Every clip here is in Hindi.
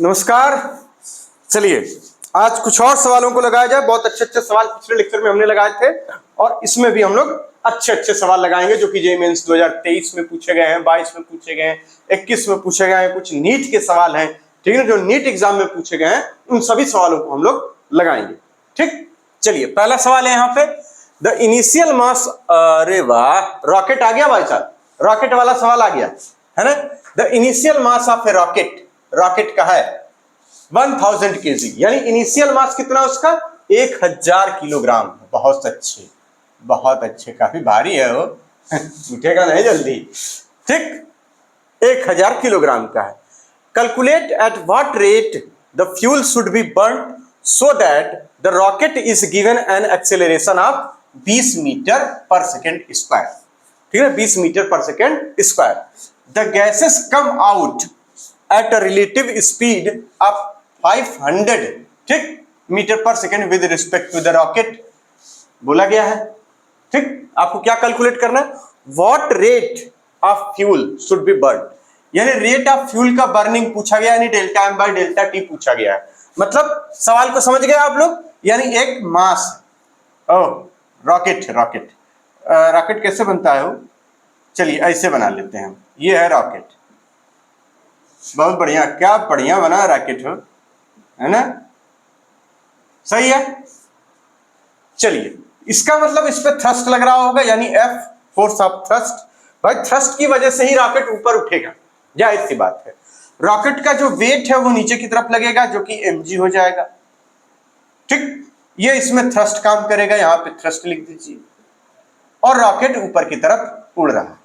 नमस्कार। चलिए आज कुछ और सवालों को लगाया जाए। बहुत अच्छे अच्छे सवाल पिछले लेक्चर में हमने लगाए थे और इसमें भी हम लोग अच्छे अच्छे सवाल लगाएंगे जो कि जेईई मेंस 2023 में पूछे गए हैं, 22 में पूछे गए हैं, 21 में पूछे गए हैं। कुछ नीट के सवाल हैं, ठीक है, जो नीट एग्जाम में पूछे गए हैं, उन सभी सवालों को हम लोग लगाएंगे। ठीक, चलिए पहला सवाल है यहाँ पे, द इनिशियल मास, अरे वाह रॉकेट आ गया भाई साहब, रॉकेट वाला सवाल आ गया है ना। The initial mass of A rocket, rocket का है 1000 kg, यानी इनिशियल मास कितना उसका 1000 किलोग्राम। बहुत अच्छे, बहुत अच्छे, काफी भारी है वो उठेगा नहीं जल्दी। ठीक, 1000 किलोग्राम का है। Calculate at what rate the fuel should be burn so that the rocket is given an acceleration of 20 metre पर सेकेंड स्क्वायर। ठीक है, 20 मीटर पर second square. The gases come out at a relative speed of 500 ठीक मीटर पर second with respect to the rocket बोला गया है। ठीक, आपको क्या कैलकुलेट करना है, what rate of fuel should be burn, यानी रेट ऑफ फ्यूल का बर्निंग पूछा गया, यानी delta m by delta t पूछा गया है। मतलब सवाल को समझ गए आप लोग, यानी एक मास, रॉकेट है, रॉकेट रॉकेट कैसे बनता है वो, चलिए ऐसे बना लेते हैं। ये है रॉकेट, बहुत बढ़िया, क्या बढ़िया बना रॉकेट हो, है ना, सही है। चलिए इसका मतलब इस पे थ्रस्ट लग रहा होगा, यानी F फोर्स ऑफ थ्रस्ट। भाई थ्रस्ट की वजह से ही रॉकेट ऊपर उठेगा, जाहिर सी बात है। रॉकेट का जो वेट है वो नीचे की तरफ लगेगा जो कि mg हो जाएगा। ठीक, ये इसमें थ्रस्ट काम करेगा, यहां पे थ्रस्ट लिख दीजिए, और रॉकेट ऊपर की तरफ उड़ रहा है,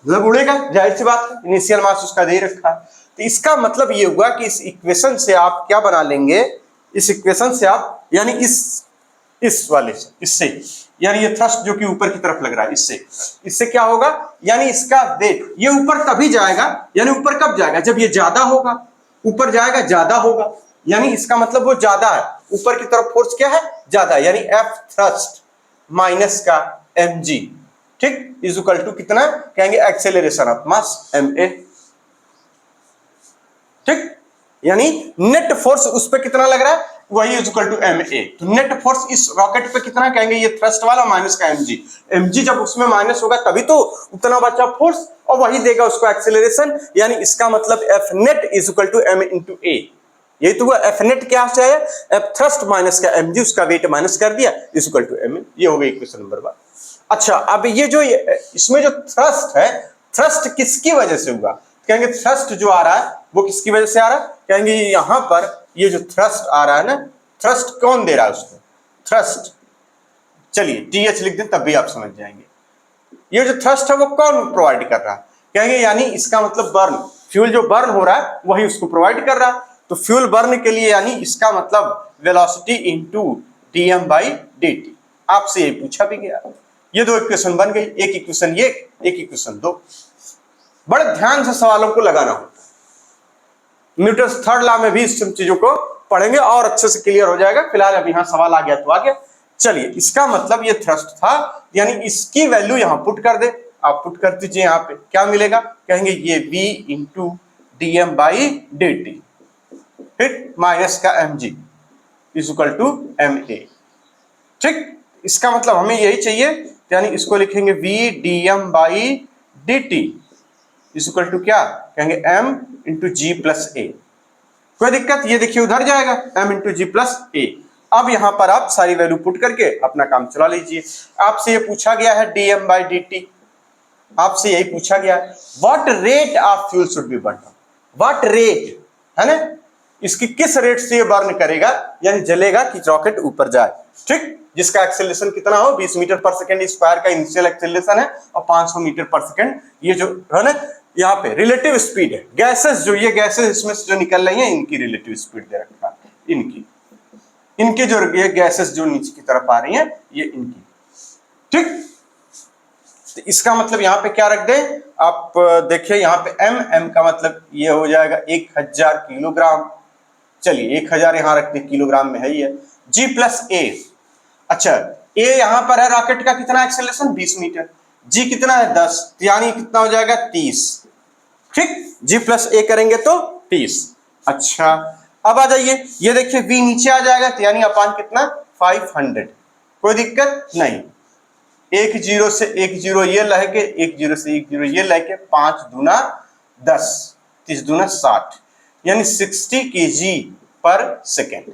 मतलब उड़ेगा, जाहिर सी बात है, इनिशियल मास उसका दे रखा है। तो इसका मतलब ये हुआ कि इस इक्वेशन से आप क्या बना लेंगे, इस इक्वेशन से आप, यानी इस वाले से, इससे, यानी ये थ्रस्ट जो कि ऊपर की तरफ लग रहा है, इससे क्या होगा, यानी इसका वेट ये ऊपर तभी जाएगा, यानी ऊपर कब जाएगा, जब ये ज्यादा होगा, ऊपर जाएगा ज्यादा होगा, यानी इसका मतलब वो ज्यादा है, ऊपर की तरफ फोर्स क्या है, ज्यादा, यानी एफ थ्रस्ट माइनस का mg, ठीक, इज इक्वल टू कितना कहेंगे, एक्सेलरेशन ऑफ मास ma। ठीक, यानी नेट फोर्स उस पे कितना लग रहा है, वही इज इक्वल टू ma। तो नेट फोर्स इस रॉकेट पे कितना कहेंगे, ये थ्रस्ट वाला माइनस का mg जब उसमें माइनस होगा तभी तो उतना बचा फोर्स, और वही देगा उसको एक्सेलरेशन, यानी इसका मतलब F net is equal to m into a। यही तो हुआ, F नेट क्या है, F थ्रस्ट माइनस का mg, उसका वेट माइनस कर दिया, इज इक्वल टू m। ये हो गई इक्वेशन नंबर 1। अच्छा, अब ये जो इसमें जो थ्रस्ट है, थ्रस्ट किसकी वजह से हुआ, कहेंगे थ्रस्ट जो आ रहा है वो किसकी वजह से आ रहा है, कहेंगे यहां पर ये जो थ्रस्ट आ रहा है ना, थ्रस्ट कौन दे रहा है उसको, थ्रस्ट, चलिए TH लिख दें तब भी आप समझ जाएंगे। ये जो थ्रस्ट है वो कौन प्रोवाइड कर रहा है, कहेंगे यानी इसका मतलब बर्न, फ्यूल जो बर्न हो रहा है वही उसको प्रोवाइड कर रहा है। तो फ्यूल बर्न के लिए यानी इसका मतलब velocity into dm by dt, आपसे ये पूछा भी गया। ये दो इक्वेशन बन गई, एक इक्वेशन ये, एक इक्वेशन दो। बड़े ध्यान से सवालों को लगाना होता है, न्यूटन्स थर्ड लॉ में भी इस चीजों को पढ़ेंगे और अच्छे से क्लियर हो जाएगा। फिलहाल अब यहाँ सवाल आ गया तो आ गया। चलिए इसका मतलब ये थ्रस्ट था, यानी इसकी वैल्यू यहाँ पुट कर दे, आप पुट कर दीजिए, यहाँ पे क्या मिलेगा, कहेंगे ये v into dm by dt, ठीक, माइनस का mg is equal to ma। ठीक, इसका मतलब हमें यही चाहिए, यानी इसको लिखेंगे v dm by dt is equal to क्या, कहेंगे m into g plus a. कोई दिक्कत, ये देखिए उधर जाएगा m into g plus a. अब यहां पर आप सारी वैल्यू पुट करके अपना काम चला लीजिए। आपसे ये पूछा गया है dm बाई dt, आपसे यही पूछा गया है what rate of fuel should be burn, what rate है ना, इसकी किस रेट से ये बर्न करेगा, यानी जलेगा कि रॉकेट ऊपर जाए। ठीक, जिसका एक्सेलरेशन कितना हो, 20 मीटर पर सेकेंड स्क्वायर का इनिशियल एक्सेलरेशन है, और 500 मीटर पर सेकेंड ये जो है ना, यहाँ पे रिलेटिव स्पीड है, गैसेस जो ये गैसेस इसमें से जो निकल रही है इनकी रिलेटिव स्पीड दे रखा है, इनके जो ये गैसेस जो नीचे की तरफ आ रही हैं ये इनकी। ठीक, तो इसका मतलब यहाँ पे क्या रख दें आप, देखिए यहाँ पे m का मतलब ये हो जाएगा 1000 किलोग्राम। चलिए 1000 यहाँ रखते हैं, किलोग्राम में है ये, g प्लस a। अच्छा, a यहाँ पर है रॉकेट का कितना एक्सेलरेशन 20 मीटर, g कितना है 10, यानी कितना हो जाएगा 30। ठीक, g प्लस a करेंगे तो 30। अच्छा अब आ जाइए, ये देखिए v नीचे आ जाएगा तो यानी अपान कितना 500, कोई दिक्कत नहीं। एक जीरो से एक जीरो ये लहके, एक जीरो से एक जीरो ये लहके, 5 दूना 10, 30 दूना 60, यानी 60 kg पर सेकेंड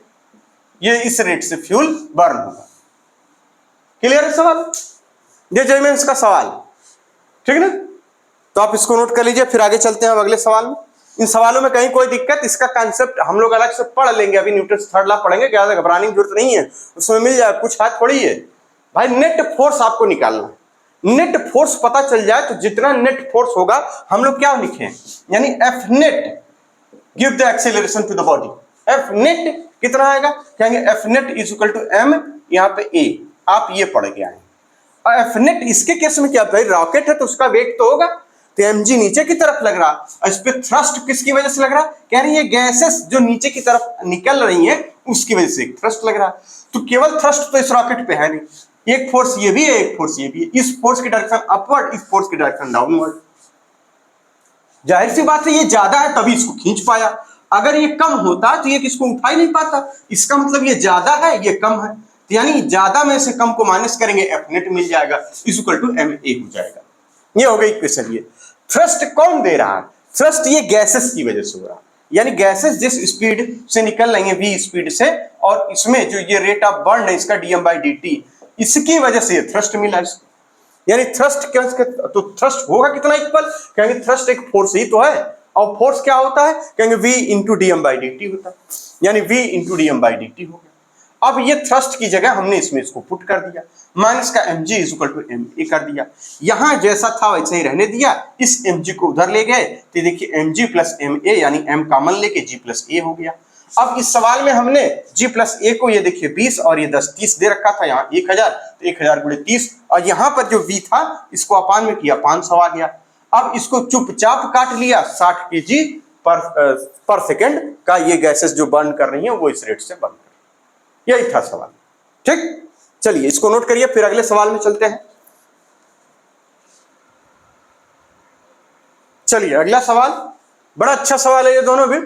ये इस रेट से फ्यूल बर्न होगा। क्लियर है सवाल? ये जेमेंस का सवाल, ठीक ना? तो आप इसको नोट कर लीजिए, फिर आगे चलते हैं अब अगले सवाल में। इन सवालों में कहीं कोई दिक्कत, इसका कांसेप्ट हम लोग अलग से पढ़ लेंगे, अभी न्यूटन थर्ड लॉ पढ़ेंगे, क्या घबराने की जरूरत नहीं है, उसमें मिल जाए, कुछ हाथ थोड़ी है भाई। नेट फोर्स आपको निकालना है, नेट फोर्स पता चल जाए तो जितना नेट फोर्स होगा हम लोग क्या लिखें, यानी F net give the acceleration to the body. F net कितना आएगा, कहेंगे F net is equal to m, यहाँ पे ए, आप ये पढ़ के आए। और एफ नेट इसके केस में क्या भाई, रॉकेट है तो उसका वेग तो होगा, तो mg नीचे की तरफ लग रहा, और इस पे थ्रस्ट किसकी वजह से लग रहा, कह रही है गैसेस जो नीचे की तरफ निकल रही हैं उसकी वजह से थ्रस्ट लग रहा। तो केवल थ्रस्ट तो इस रॉकेट पे है नहीं, एक फोर्स ये भी है, एक फोर्स ये भी है, इस फोर्स की डायरेक्शन अपवर्ड, इस फोर्स की डायरेक्शन डाउनवर्ड। जाहिर सी बात है ये ज्यादा है तभी इसको खींच पाया, अगर ये कम होता तो ये किसको उठा ही नहीं पाता। इसका मतलब ये ज्यादा है ये कम है, तो यानी ज्यादा में से कम को माइनस करेंगे एफ नेट मिल जाएगा, is equal to m a हो जाएगा। ये हो गई इक्वेशन। ये थ्रस्ट कौन दे रहा है, थ्रस्ट ये गैसेस की वजह से हो रहा है, यानी गैसेस जिस स्पीड से निकल रही है v स्पीड से, और इसमें जो ये रेट ऑफ बर्न है इसका dm/dt, इसकी वजह से ये थ्रस्ट मिला इसको। यानी थ्रस्ट क्या, तो थ्रस्ट होगा कितना इक्वल, कहेंगे थ्रस्ट एक फोर्स ही तो है, और फोर्स क्या होता है, कहेंगे v इंटू dm/dt होता है, यानी v इंटू dm/dt हो गया। अब ये थ्रस्ट की जगह हमने इसमें इसको पुट कर दिया, माइनस का mg is equal to ma कर दिया, यहां जैसा था वैसे ही रहने दिया, इस mg को उधर ले गए तो देखिए mg प्लस ma यानी m कॉमन लेके g प्लस a हो गया। अब इस सवाल में हमने g प्लस a को ये देखिए 20 और ये 10, 30 दे रखा था, यहाँ 1000 तो 1000 गुणे 30, और यहाँ पर जो v था इसको अपान में किया 500 आ गया। अब इसको चुपचाप काट लिया, 60 kg पर सेकेंड का ये गैसेस जो बर्न कर रही है वो इस रेट से बर्न कर, यही था सवाल। ठीक, चलिए इसको नोट करिए, फिर अगले सवाल में चलते हैं। चलिए अगला सवाल, बड़ा अच्छा सवाल है ये दोनों भी,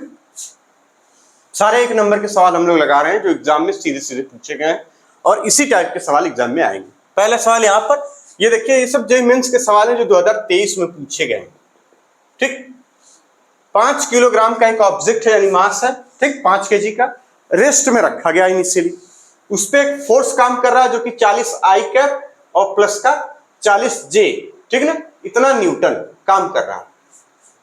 सारे 1 नंबर के सवाल हम लोग लगा रहे हैं जो एग्जाम में सीधे सीधे पूछे गए हैं, और इसी टाइप के सवाल एग्जाम में आएंगे। पहला सवाल यहां पर, ये देखिए ये सब जेईई मेंस के सवाल हैं जो 2023 में पूछे गए हैं। ठीक, 5 किलोग्राम का एक ऑब्जेक्ट है, यानी मास है, ठीक, 5 kg का, रेस्ट में रखा गया इनिशियली, उस पर एक फोर्स काम कर रहा है जो कि 40 आई कैप और प्लस का 40 जे, ठीक ना, इतना न्यूटन काम कर रहा है।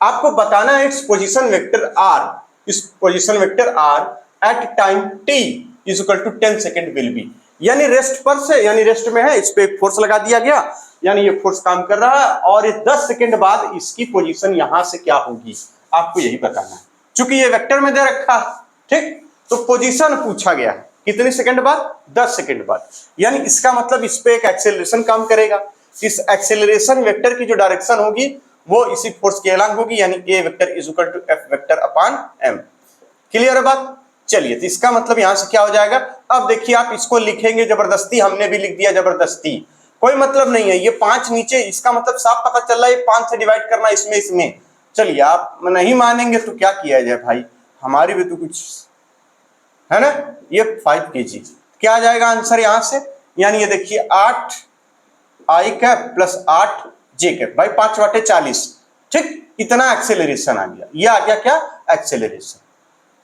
आपको बताना है इट्स पोजीशन वेक्टर आर, इस position vector r at time t is equal to 10 second will be, यानी रेस्ट पर से, यानी रेस्ट में है, इस पे एक फोर्स लगा दिया गया, यानी ये फोर्स काम कर रहा है, और ये 10 सेकेंड बाद इसकी पोजीशन यहां से क्या होगी आपको यही बताना है, चूंकि ये वेक्टर में दे रखा, ठीक, तो पोजीशन पूछा गया है कितने सेकंड बाद, 10 सेकंड बाद, यानी इसका मतलब इस पे एक एक्सेलरेशन काम करेगा, इस एक्सेलरेशन वेक्टर की जो डायरेक्शन होगी वो इसी फोर्स के अलॉन्ग होगी, यानी a vector is equal to F vector upon m. Clear है बात? चलिए, तो इसका मतलब यहां से क्या हो जाएगा, अब देखिए आप इसको लिखेंगे जबरदस्ती, हमने भी लिख दिया जबरदस्ती, कोई मतलब नहीं है, ये 5 नीचे, इसका मतलब साफ पता चल रहा है ये 5 से डिवाइड करना इसमें इसमें। चलिए आप नहीं मानेंगे तो क्या किया जाए भाई, हमारी भी तो कुछ है ना, ये 5 kg क्या आ जाएगा आंसर यहां से, यानी ये देखिए 8 आई कैप प्लस 8 जे कैप, भाई 5 बटे 40, ठीक, इतना एक्सेलरेशन आ गया, ये आ गया क्या एक्सेलरेशन,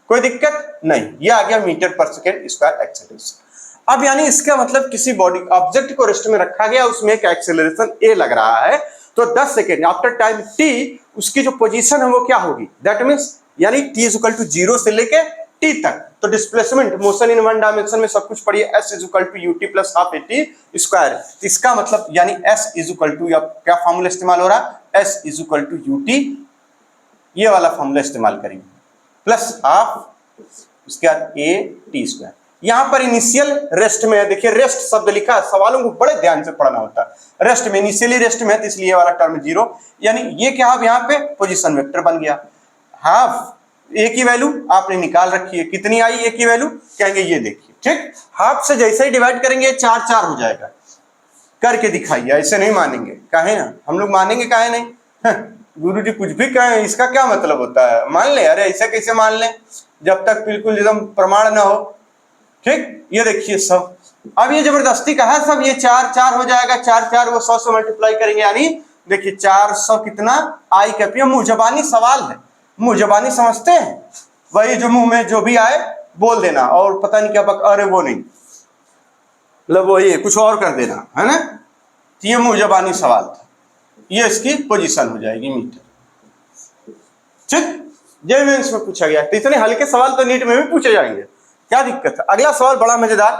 कोई दिक्कत नहीं, ये आ गया मीटर पर सेकेंड स्क्वायर एक्सेलरेशन। अब यानी इसका मतलब किसी बॉडी ऑब्जेक्ट को रेस्ट में रखा गया, उसमें एक एक्सेलरेशन ए लग रहा है, तो 10 सेकेंड आफ्टर टाइम टी उसकी जो पोजीशन है वो क्या होगी, दैट मींस यानी टी इज इक्वल टू 0 से लेके टी तक, तो displacement motion in one dimension में सब कुछ पढ़िए, s is equal to ut plus half at square, इसका मतलब यानी s इज इक्वल टू, क्या फॉर्मूला इस्तेमाल हो रहा है, s is equal to ut, ये वाला फॉर्मूला इस्तेमाल करेंगे, प्लस हाफ उसके बाद ए टी स्क्वायर। यहां पर इनिशियल रेस्ट में है, देखिए रेस्ट शब्द लिखा है, सवालों को बड़े ध्यान से पढ़ना होता है, रेस्ट में, इनिशियली रेस्ट में है तो इसलिए वाला टर्म 0, यानी ये क्या अब यहाँ पे पोजीशन वेक्टर बन गया, हाफ ए की वैल्यू आपने निकाल रखी है, कितनी आई ए की वैल्यू, कहेंगे ये देखिए, ठीक, हाफ से जैसे ही डिवाइड करेंगे 4 4 हो जाएगा, करके दिखाइए, ऐसे नहीं मानेंगे, काहे ना, हम लोग मानेंगे काहे नहीं, गुरुजी कुछ भी कहें, इसका क्या मतलब होता है? मान ले, अरे ऐसा कैसे मान ले जब तक बिल्कुल एकदम प्रमाण ना हो। ठीक, ये देखिए सब, अब ये जबरदस्ती का है सब, ये 4 4 हो जाएगा, 4 4 वो 100 से मल्टीप्लाई करेंगे, यानी देखिए 400 कितना आई कैपी। मुंह जबानी सवाल है, मुंह जबानी समझते हैं, वही जो मुंह में जो भी आए बोल देना, और पता नहीं क्या अरे वो नहीं, मतलब वो ये कुछ और कर देना है ना। तो ये मुंह जबानी सवाल था, ये इसकी पोजीशन हो जाएगी मीटर। ठीक, जे मेंस में पूछा गया, तो इतने हल्के सवाल तो नीट में भी पूछे जाएंगे, क्या दिक्कत है। अगला सवाल बड़ा मजेदार,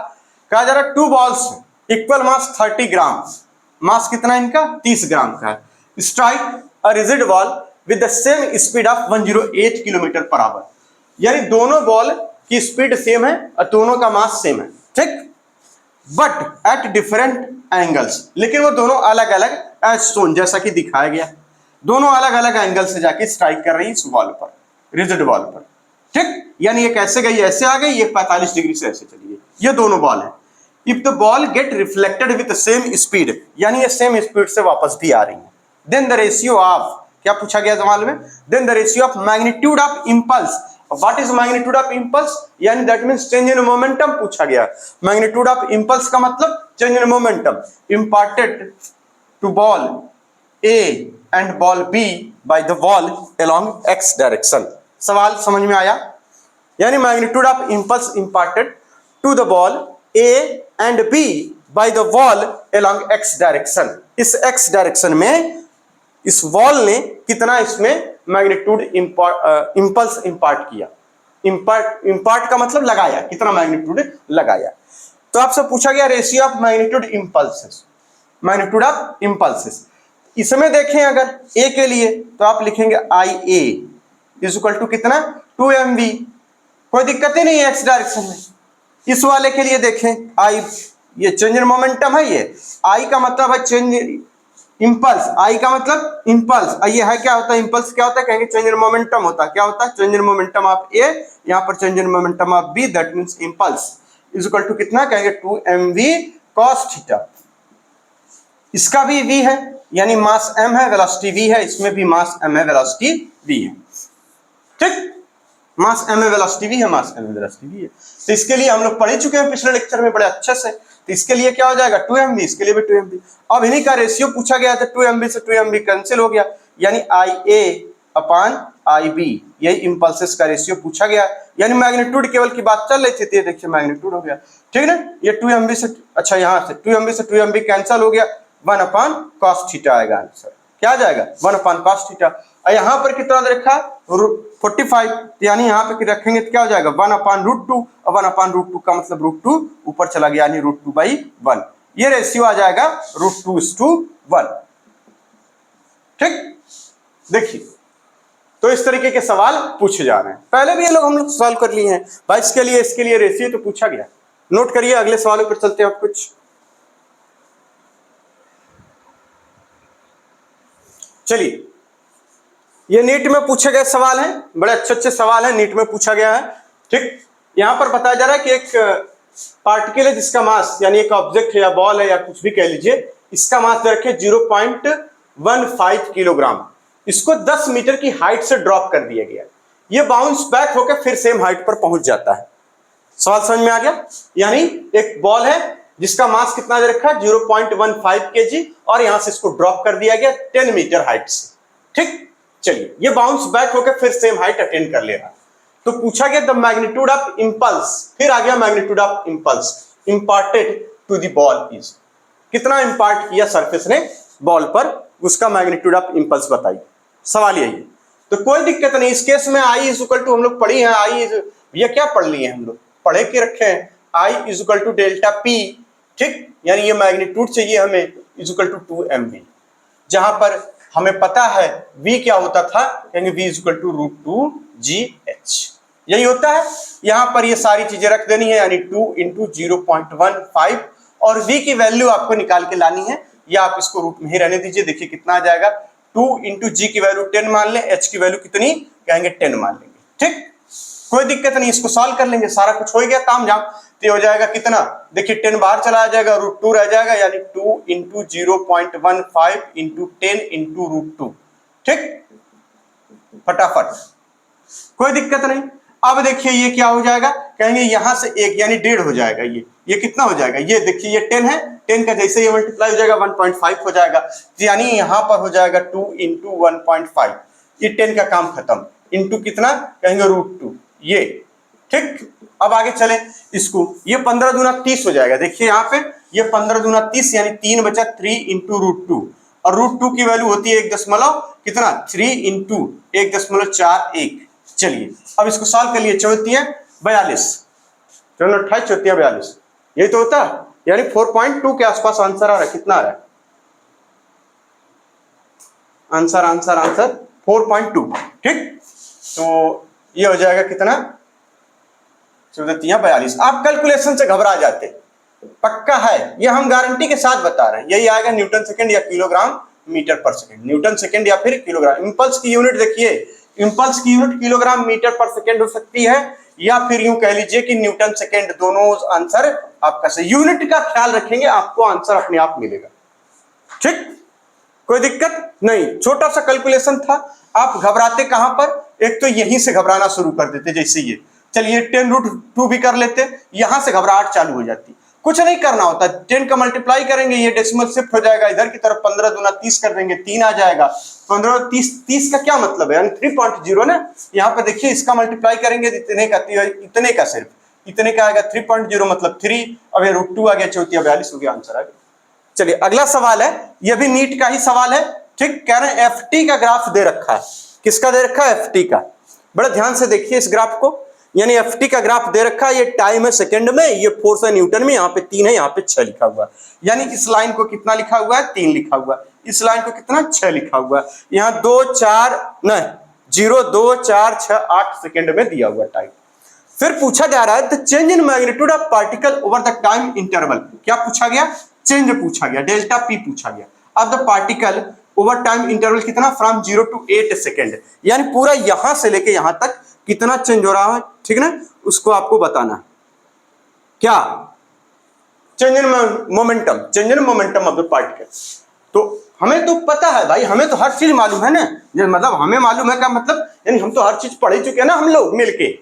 कहा जा रहा है 2 बॉल्स इक्वल मास 30 ग्राम, मास कितना इनका 30 ग्राम का है, strike a rigid ball with the same speed of 108 kilometre per hour. यानी दोनों बॉल की स्पीड सेम है और दोनों का मास सेम है। ठीक, बट एट डिफरेंट एंगल्स, लेकिन वो दोनों अलग अलग एज शोन, जैसा कि दिखाया गया, दोनों अलग अलग एंगल से जाके स्ट्राइक कर रही है इस बॉल पर, रिजिड बॉल पर। ठीक, यानी ये कैसे गई, ऐसे आ गई, ये 45 डिग्री से ऐसे चली गई, ये दोनों बॉल है। If the ball gate reflected with same speed, यानी ये सेम स्पीड से वापस भी आ रही है, देन द रेशियो ऑफ, क्या पूछा गया सवाल में, then the ratio of magnitude of impulse. What is magnitude of impulse, यानी that means change in momentum पूछा गया। मैग्नीट्यूड ऑफ इंपल्स का मतलब change in momentum imparted to ball A and ball B by the ball along x direction. सवाल समझ में आया? यानी magnitude of impulse imparted to the ball A and B by the ball along x direction. इस एक्स डायरेक्शन में इस बॉल ने कितना इसमें मैग्नीट्यूड इंपल्स इंपार्ट किया। इंपार्ट का मतलब लगाया, कितना मैग्नीट्यूड लगाया। तो आपसे पूछा गया ratio of magnitude impulses, magnitude of impulses. इसमें देखें अगर ए के लिए तो आप लिखेंगे आई ए इज इक्वल टू कितना 2 mv, कोई दिक्कत ही नहीं है एक्स डायरेक्शन में। इस वाले के लिए देखें आई, ये चेंज इन मोमेंटम है, ये आई का मतलब है चेंज इंपल्स, आई का मतलब इंपल्स, ये है क्या होता है इंपल्स, क्या होता है कहेंगे चेंज इन मोमेंटम होता है, क्या होता है change in momentum of a, यहाँ पर change in momentum of b, that means impulse is equal to कितना कहेंगे 2 mv cos थीटा। इसका भी v है, यानी मास m है, वेलोसिटी v है, इसमें भी मास m है, वेलोसिटी v है। ठीक, मास m है, वेलोसिटी v है, मास m है, वेलोसिटी v है। तो इसके लिए हम लोग पढ़ चुके हैं पिछले लेक्चर में बड़े अच्छे से। तो इसके लिए क्या हो जाएगा 2 mv, इसके लिए भी 2 mv। अब इन्हीं का रेशियो पूछा गया था, 2 mv से 2 mv कैंसिल हो गया, यानी IA अपॉन IB, यही इंपल्सेस का रेशियो पूछा गया। यानी मैग्नीट्यूड केवल की बात चल रही थी, तो ये देखिए मैग्नीट्यूड हो गया। ठीक ना, ये 2 mv से, अच्छा यहाँ से 2 mv से 2 mv कैंसिल हो गया, 1 अपॉन cos थीटा आएगा आंसर। क्या आ जाएगा 1 अपॉन cos थीटा। और यहाँ पर कितना रखा 45, यानी यहाँ पे रखेंगे तो क्या हो जाएगा 1 अपॉन √2, और 1 अपॉन √2 का मतलब √2 ऊपर चला गया, यानी √2/1। ये रेशियो आ जाएगा √2:1। ठीक, देखिए तो इस तरीके के सवाल पूछे जा रहे हैं, पहले भी ये लोग हम लोग सॉल्व कर लिए हैं भाई। इसके लिए रेशियो तो पूछा गया, नोट करिए। अगले सवालों पर चलते हैं। आप कुछ चलिए, ये नीट में पूछे गए सवाल हैं, बड़े अच्छे सवाल हैं, नीट में पूछा गया है। ठीक, यहां पर बताया जा रहा है कि एक पार्टिकल है जिसका मास, यानी एक ऑब्जेक्ट है या बॉल है या कुछ भी कह लीजिए, इसका मास दे रखे 0.15 किलोग्राम, इसको 10 मीटर की हाइट से ड्रॉप कर दिया गया। ये बाउंस बैक होकर फिर सेम हाइट पर पहुंच जाता है। सवाल समझ में आ गया? यानी एक बॉल है जिसका मास कितना दे रखा है 0.15 kg, और यहां से इसको ड्रॉप कर दिया गया 10 मीटर हाइट से। ठीक, चलिए ये बाउंस बैक होकर फिर सेम हाइट अटेन कर ले रहा। तो पूछा गया द मैग्नीट्यूड ऑफ इंपल्स, फिर आ गया magnitude of impulse imparted to the ball is, कितना इंपार्ट किया सरफेस ने बॉल पर, उसका मैग्नीट्यूड ऑफ इंपल्स बताइए। सवाल यही है। तो कोई दिक्कत नहीं, इस केस में आई इज इक्वल टू, हम लोग पढ़ी है आई, ये क्या पढ़ लिए हैं हम लोग, पढ़े के रखे हैं I is equal to delta p. ठीक, यानी ये मैग्नीट्यूड चाहिए हमें इज इक्वल टू 2 mv, जहां पर हमें पता है v क्या होता था, यानी v is equal to √2gh, यही होता है। यहां पर ये सारी चीजें रख देनी है, यानी 2 × 0.15, और v की वैल्यू आपको निकाल के लानी है, या आप इसको रूट में ही रहने दीजिए। देखिए कितना आ जाएगा, 2 × g की वैल्यू 10 मान लें, h की वैल्यू कितनी कहेंगे 10 मान लेंगे। ठीक, कोई दिक्कत नहीं, इसको सॉल्व कर लेंगे, सारा कुछ हो गया ताम झाम। तो हो जाएगा कितना, देखिए 10 बाहर चला जाएगा, √2 रह जाएगा, यानी 2 × 0.15 × 10 × √2, ठीक, फटाफट, कोई दिक्कत नहीं। अब देखिए ये क्या हो जाएगा, कहेंगे यहां से एक यानी 1.5 हो जाएगा, ये कितना हो जाएगा, ये देखिए ये 10 है, 10 का जैसे ये मल्टीप्लाई हो जाएगा 1.5 हो जाएगा, यानी यहां पर हो जाएगा 2 × 1.5, ये 10 का काम खत्म, इंटू कितना कहेंगे √2 ये, ठीक। अब आगे चले इसको, ये 15 दूना 30 हो जाएगा, देखिए यहाँ पे ये 15 दूना 30 यानी 3 बचा 3 × √2, और √2 की वैल्यू होती है 1 दशमलव कितना 3 × 1.41। चलिए अब इसको सॉल्व कर लिए, 42 चलो 28 चौथिया 42, यही तो होता है, यानी 4.2 के आसपास आंसर आ रहा है, कितना आ रहा है आंसर 4.2, ठीक। तो ये हो जाएगा कितना 42। आप कैलकुलेशन से घबरा जाते, पक्का है, ये हम गारंटी के साथ बता रहे हैं, यही आएगा न्यूटन सेकंड या kilogram metre per second, Newton second या फिर किलोग्राम। इंपल्स की यूनिट देखिए, इंपल्स की unit kilogram metre per second हो सकती है, या फिर यूं कह लीजिए कि न्यूटन सेकंड, दोनों आंसर आपका सही। यूनिट का ख्याल रखेंगे, आपको आंसर अपने आप मिलेगा, ठीक, कोई दिक्कत नहीं। छोटा सा कैलकुलेशन था, आप घबराते कहां पर, एक तो यहीं से घबराना शुरू कर देते, जैसे ये, चलिए 10√2 भी कर लेते, यहां से घबराहट चालू हो जाती। कुछ नहीं करना होता, 10 का मल्टीप्लाई करेंगे, ये डेसिमल शिफ्ट हो जाएगा इधर की तरफ, 15 दूना 30 कर देंगे, 3 आ जाएगा, 15 30 का क्या मतलब है, 3.0 ना, यहाँ पे देखिए इसका मल्टीप्लाई करेंगे इतने का सिर्फ इतने का आएगा 3.0 मतलब 3, अब ये √2 आ गया, चौथिया 42 हो गया, आंसर आ गया। चलिए अगला सवाल है, यह भी नीट का ही सवाल है, ठीक। कह रहे हैं एफटी का ग्राफ दे रखा है, किसका दे रखा है, एफटी का। बड़ा ध्यान से देखिए इस ग्राफ को, यानी एफटी का ग्राफ दे रखा है, ये टाइम है सेकंड में, ये फोर्स है न्यूटन में, यहाँ पे 3 है, यहाँ पे 6 लिखा हुआ है, यानी इस लाइन को कितना लिखा हुआ है 3 लिखा हुआ है, इस लाइन को कितना 6 लिखा हुआ है, यहाँ 2 4 नहीं 0 2 4 6 8 सेकंड में दिया हुआ टाइम। फिर पूछा जा रहा है the change in magnitude of particle over the time interval, क्या पूछा गया, चेंज पूछा गया, डेल्टा पी पूछा गया, अब the particle over time interval कितना, फ्रॉम 0 to 8 सेकेंड, यानी पूरा यहां से लेके यहां तक कितना चेंज हो रहा है, ठीक ना, उसको आपको बताना। क्या change in momentum of the particle. तो हमें तो पता है भाई, हमें तो हर चीज मालूम है ना, मतलब हमें मालूम है का मतलब, यानी हम तो हर चीज पढ़ ही चुके हैं ना, हम लोग मिलके,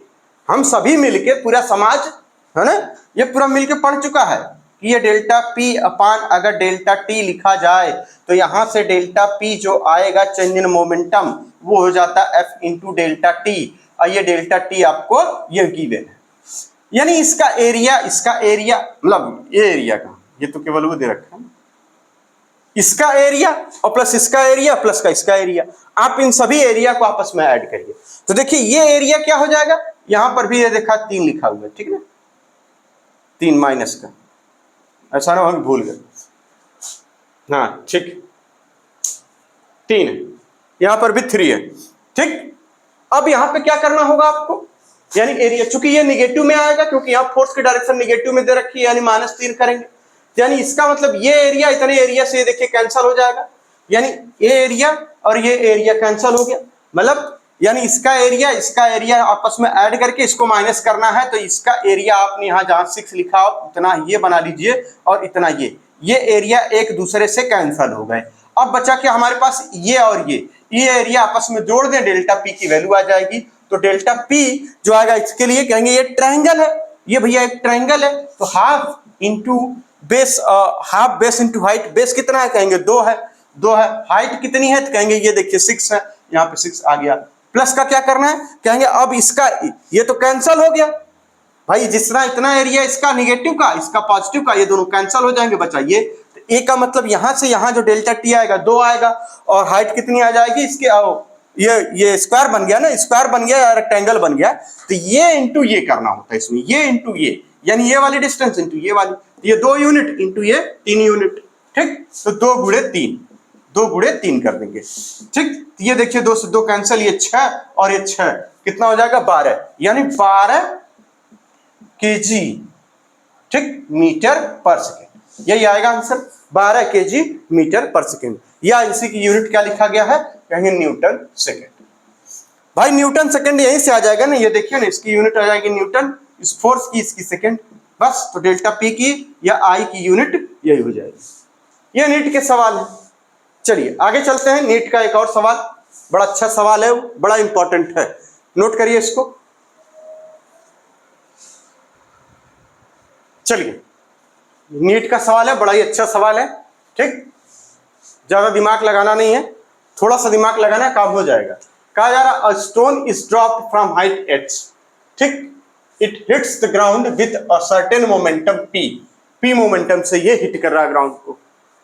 हम सभी मिलके, पूरा समाज है ना, ये पूरा मिलके पढ़ चुका है कि ये डेल्टा पी अपान अगर डेल्टा टी लिखा जाए तो यहां से डेल्टा पी जो आएगा चेंज इन मोमेंटम वो हो जाता है एफ इंटू डेल्टा टी, और ये डेल्टा टी आपको ये गिवन है, यानी इसका एरिया मतलब ये एरिया का, ये तो केवल वो दे रखा है, इसका एरिया और प्लस इसका एरिया प्लस का इसका एरिया, आप इन सभी एरिया को आपस में ऐड करिए, तो देखिए ये एरिया क्या हो जाएगा, यहां पर भी ये देखा 3 लिखा हुआ है, ठीक है, 3 माइनस का, ऐसा ना हम भूल गए, हाँ ठीक, 3 यहां पर भी 3 है, ठीक। अब यहां पे क्या करना होगा आपको, यानी एरिया, चूंकि ये निगेटिव में आएगा क्योंकि यहां फोर्स की डायरेक्शन निगेटिव में दे रखी है, यानी -3 करेंगे, यानी इसका मतलब ये एरिया इतने एरिया से देखिए कैंसिल हो जाएगा, यानी ये एरिया और ये एरिया कैंसिल हो गया, मतलब यानी इसका एरिया आपस में ऐड करके इसको माइनस करना है, तो इसका एरिया आपने यहाँ जहां 6 लिखा हो उतना ये बना लीजिए, और इतना ये एरिया एक दूसरे से कैंसिल हो गए। अब बचा के हमारे पास ये और ये एरिया आपस में जोड़ दें, डेल्टा पी की वैल्यू आ जाएगी, तो डेल्टा पी जो आएगा इसके लिए कहेंगे ये ट्रायंगल है, ये भैया एक ट्रायंगल है, तो half into base, half base into height, base कितना है कहेंगे 2 है, हाइट कितनी है तो कहेंगे ये देखिए 6 है, यहाँ पे 6 आ गया, प्लस का क्या करना है कहेंगे, अब इसका ये तो कैंसिल हो गया भाई, जितना इतना एरिया इसका निगेटिव का इसका पॉजिटिव का, ये दोनों कैंसिल हो जाएंगे, बचा ये, तो ए का मतलब यहां से यहां जो डेल्टा टी आएगा 2 आएगा, और हाइट कितनी आ जाएगी इसके, आओ ये स्क्वायर बन गया ना, स्क्वायर बन गया या रेक्टेंगल बन गया, तो ये इंटू ये करना होता है इसमें, ये इंटू ये, यानी ये वाली डिस्टेंस इंटू ये वाली, ये 2 यूनिट इंटू ये 3 यूनिट, ठीक, तो 2 गुणे 3 कर देंगे, ठीक, ये देखिए 2 से 2 कैंसिल, ये 6 और ये 6 कितना हो जाएगा 12, यानी 12 केजी, ठीक, मीटर पर सेकेंड, यही आएगा आंसर, 12 केजी मीटर पर सेकेंड, या इसी की यूनिट क्या लिखा गया है कहेंगे न्यूटन सेकेंड। भाई न्यूटन सेकेंड यहीं से आ जाएगा ना, ये देखिए ना, इसकी यूनिट आ जाएगी न्यूटन, इस फोर्स की इसकी सेकेंड, बस, तो डेल्टा पी की या आई की यूनिट यही हो जाएगी। ये नीट के सवाल है। चलिए आगे चलते हैं, नीट का एक और सवाल बड़ा अच्छा सवाल है, बड़ा इंपॉर्टेंट है, नोट करिए इसको। चलिए, नीट का सवाल है, बड़ा ही अच्छा सवाल है, ठीक, ज्यादा दिमाग लगाना नहीं है, थोड़ा सा दिमाग लगाना है, काम हो जाएगा। कहा जा रहा a stone is dropped from height h, ठीक, it hits the ground with a certain momentum p, p momentum से ये हिट कर रहा है ग्राउंड को।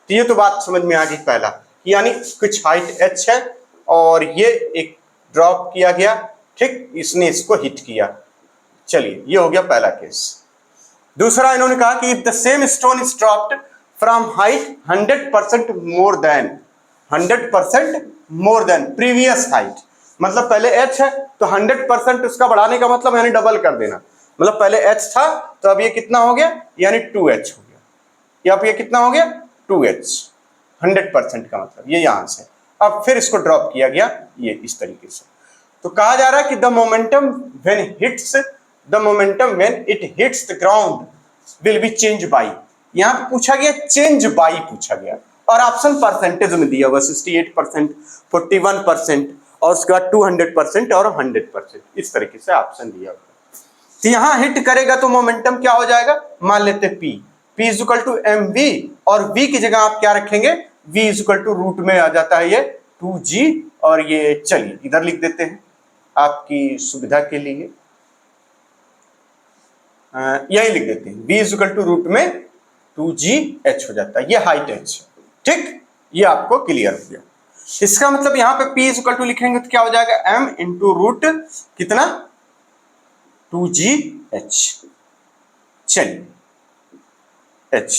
तो ये तो बात समझ में आ गई पहला, यानी कुछ हाइट h है और ये एक ड्रॉप किया गया, ठीक, इसने इसको हिट किया। चलिए, ये हो गया पहला केस। दूसरा इन्होंने कहा कि if the same stone is dropped from height 100% more than previous height, मतलब पहले h है तो 100% उसका बढ़ाने का मतलब यानी डबल कर देना, मतलब पहले h था तो अब ये कितना हो गया, यानी 2h हो गया, या अब ये कितना हो गया 2h, 100% का मतलब ये यहां से, अब फिर इसको ड्रॉप किया गया ये इस तरीके से। तो कहा जा रहा है कि the momentum when it hits the ground will be change by, यहां पे पूछा गया चेंज बाई पूछा गया, और ऑप्शन परसेंटेज में दिया हुआ 68%, 41% और उसके बाद 200% और 100%, इस तरीके से ऑप्शन दिया हुआ। तो यहां हिट करेगा तो मोमेंटम क्या हो जाएगा, मान लेते p is equal to mv, और v की जगह आप क्या रखेंगे, v is equal to root में आ जाता है ये 2g, और ये चलिए इधर लिख देते हैं आपकी सुविधा के लिए, यही लिख देते हैं, v is equal to root में 2gh हो जाता है, ये हाइट h, ठीक, ये आपको क्लियर हो गया। इसका मतलब यहां पे p इज इक्वल टू लिखेंगे तो क्या हो जाएगा, m इंटू रूट कितना 2gh, चलिए h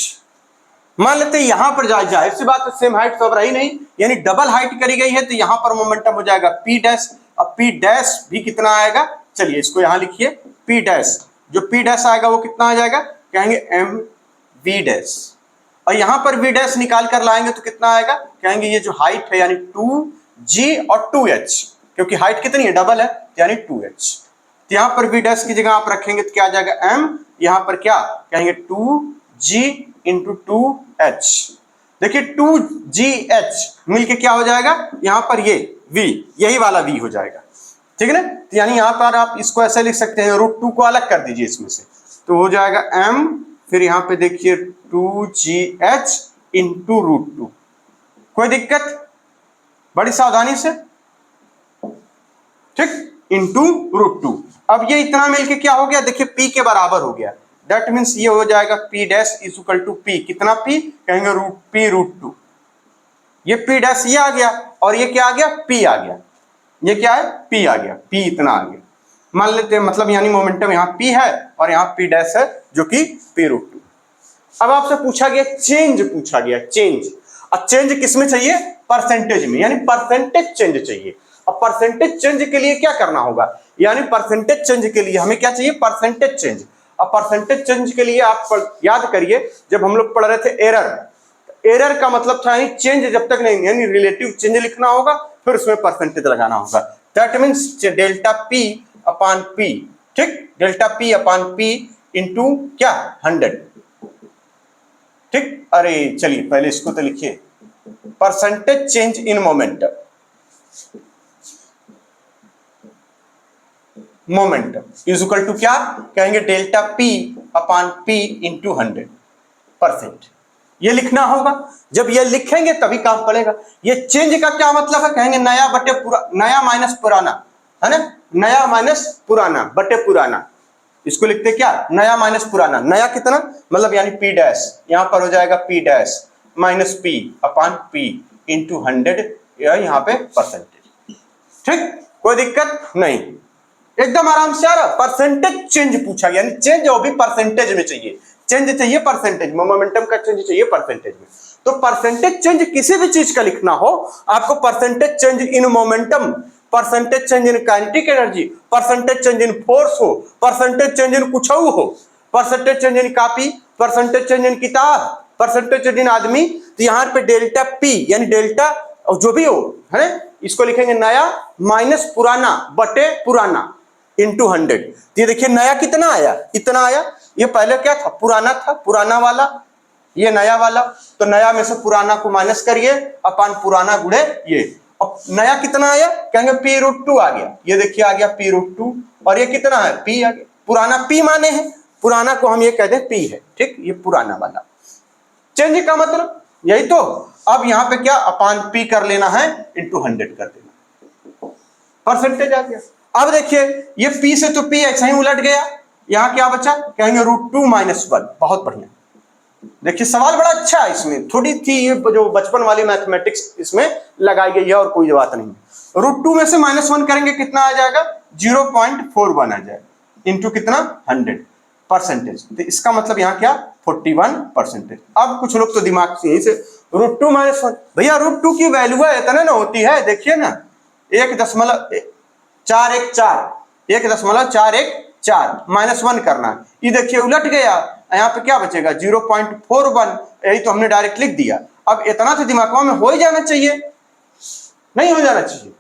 मान लेते हैं, यहां पर जाहिर सी बात है सेम हाइट तो अब रही नहीं, यानी डबल हाइट करी गई है, तो यहां पर मोमेंटम हो जाएगा p डैश, अब p डैश भी कितना आएगा, चलिए इसको यहां लिखिए p डैश, जो p डैश आएगा वो कितना आ जाएगा, कहेंगे m v डैश, और यहां पर v डैश निकाल कर लाएंगे तो कितना आएगा, कहेंगे ये जो हाइट है यानी 2g और 2h, क्योंकि हाइट कितनी है डबल है यानी 2h, तो यहां पर v डैश की जगह आप रखेंगे तो क्या आ जाएगा m, यहां पर क्या कहेंगे 2g इंटू 2h, देखिए 2gh मिलके क्या हो जाएगा, यहां पर ये v, यही वाला v हो जाएगा, ठीक है ना। तो यानी यहां पर आप इसको ऐसे लिख सकते हैं, रूट 2 को अलग कर दीजिए इसमें से, तो हो जाएगा m, फिर यहां पे देखिए 2gh इंटू रूट 2, कोई दिक्कत, बड़ी सावधानी से, ठीक, इंटू रूट 2, अब ये इतना मिलके क्या हो गया, देखिए p के बराबर हो गया, दैट मीन्स ये हो जाएगा p dash is equal to p, कितना p, कहेंगे रूट p रूट 2, ये p डैश ये आ गया, और ये क्या आ गया, p आ गया, ये क्या है p आ गया, p इतना आ गया, मान लेते हैं, मतलब यानी मोमेंटम यहाँ p है और यहाँ p डैश है जो कि p रूट 2। अब आपसे पूछा गया चेंज, पूछा गया चेंज, अब चेंज किसमें चाहिए, परसेंटेज में, यानी परसेंटेज चेंज चाहिए। अब परसेंटेज चेंज के लिए क्या करना होगा, यानी परसेंटेज चेंज के लिए हमें क्या चाहिए, परसेंटेज चेंज। अब परसेंटेज चेंज के लिए आप याद करिए, जब हम लोग पढ़ रहे थे एरर, एरर का मतलब था यानी चेंज जब तक नहीं, यानी रिलेटिव चेंज लिखना होगा, फिर उसमें परसेंटेज लगाना होगा, that means delta p upon p, ठीक, delta p upon p into क्या 100, ठीक, अरे चलिए पहले इसको तो लिखिए, percentage change in momentum, momentum is equal to क्या कहेंगे, delta p upon p into 100%, ये लिखना होगा, जब ये लिखेंगे तभी काम पड़ेगा। ये चेंज का क्या मतलब है, कहेंगे नया बटे नया माइनस पुराना, है ना, नया माइनस पुराना बटे पुराना, इसको लिखते क्या, नया माइनस पुराना, नया कितना मतलब यानी p डैश, यहां पर हो जाएगा p dash minus p upon p into 100, यहां पे परसेंटेज, ठीक, कोई दिक्कत नहीं, एकदम आराम से आ रहा। परसेंटेज चेंज पूछा गया, यानी चेंज वो भी परसेंटेज में चाहिए, चेंज चाहिए परसेंटेज में, मोमेंटम का चेंज चाहिए परसेंटेज में। तो परसेंटेज चेंज किसी भी चीज का लिखना हो आपको, percentage change in momentum, percentage change in kinetic energy, percentage change in force हो, परसेंटेज चेंज इन कुछ हो, परसेंटेज चेंज इन कॉपी, परसेंटेज चेंज इन किताब, परसेंटेज चेंज इन आदमी, तो यहां पे डेल्टा p यानी डेल्टा जो भी हो, है इसको लिखेंगे नया माइनस पुराना बटे पुराना इंटू 100। ये देखिए नया कितना आया, इतना आया, ये पहले क्या था, पुराना था, पुराना वाला, ये नया वाला, तो नया में से पुराना को माइनस करिए, अपान पुराना गुणे ये, अब नया कितना आया, कहेंगे p√2 आ गया, ये देखिए आ गया p√2, और ये कितना है p आ गया, पुराना p माने है, पुराना को हम ये कहते हैं p है, ठीक, ये पुराना वाला। चेंज का मतलब यही तो, अब यहां पे क्या अपान p कर लेना है, इंटू 100 कर देना, परसेंटेज आ गया। अब देखिए ये p से तो p ऐसा ही उलट गया, यहां क्या बचा, कहेंगे √2 - 1, बहुत बढ़िया। देखिए सवाल बड़ा अच्छा है, इसमें थोड़ी थी ये जो बचपन वाली मैथमेटिक्स इसमें लगाई गई है, और कोई बात नहीं। √2 में से -1 करेंगे कितना आ जाएगा, 0.41 आ जाएगा, इंटू कितना 100 परसेंटेज, तो इसका मतलब यहाँ क्या 41%। अब कुछ लोग तो दिमाग से यही से √2 - 1, भैया √2 की वैल्यू इतना ना होती है, देखिए ना 1.414, 1.414 -1 करना, ये देखिए उलट गया, यहाँ पे क्या बचेगा 0.41, यही तो हमने डायरेक्ट लिख दिया। अब इतना तो दिमाग में हो ही जाना चाहिए, नहीं हो जाना चाहिए,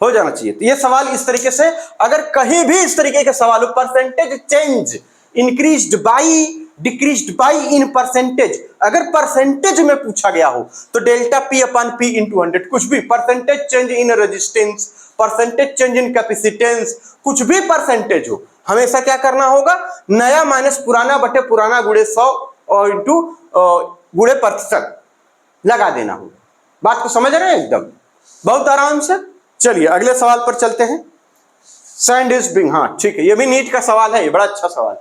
हो जाना चाहिए। तो ये सवाल इस तरीके से, अगर कहीं भी इस तरीके के सवाल हो, percentage change increased by decreased by in percentage, अगर परसेंटेज में पूछा गया हो तो delta p upon p into 100, कुछ भी percentage change in resistance, percentage change in capacitance, कुछ भी परसेंटेज हो, हमेशा क्या करना होगा, नया माइनस पुराना बटे पुराना गुणे 100 और इंटू गुणे प्रतिशत लगा देना होगा। बात को समझ रहे हैं एकदम, बहुत आराम से। चलिए अगले सवाल पर चलते हैं। सैंड इज बीइंग, हाँ ठीक है, ये भी नीट का सवाल है, ये बड़ा अच्छा सवाल है।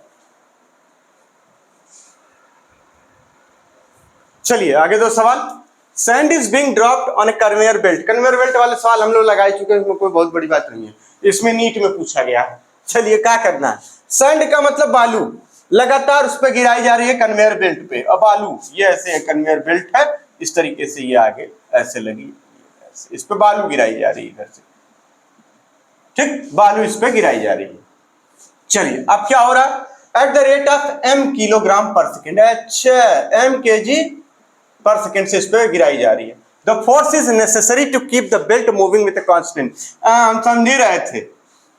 चलिए आगे दो सवाल। Sand is being dropped on A conveyor belt, conveyor belt वाले सवाल हम लोग लगा चुके हैं, इसमें कोई बहुत बड़ी बात नहीं है, इसमें नीट में पूछा गया है। चलिए क्या करना है, सैंड का मतलब बालू, लगातार उस पर गिराई जा रही है कन्वेयर बेल्ट पे। अब बालू ये ऐसे कन्वेयर बेल्ट है, इस तरीके से ये आगे ऐसे लगी, ऐसे इस पे बालू गिराई जा रही है इधर से, ठीक, बालू इस पे गिराई जा रही है। चलिए अब क्या हो रहा है, at the rate of m kilogram per second, अच्छा m kg पर सेकेंड से इस पे गिराई जा रही है। The force is necessary to keep the belt moving with constant, हम समझ ही रहे थे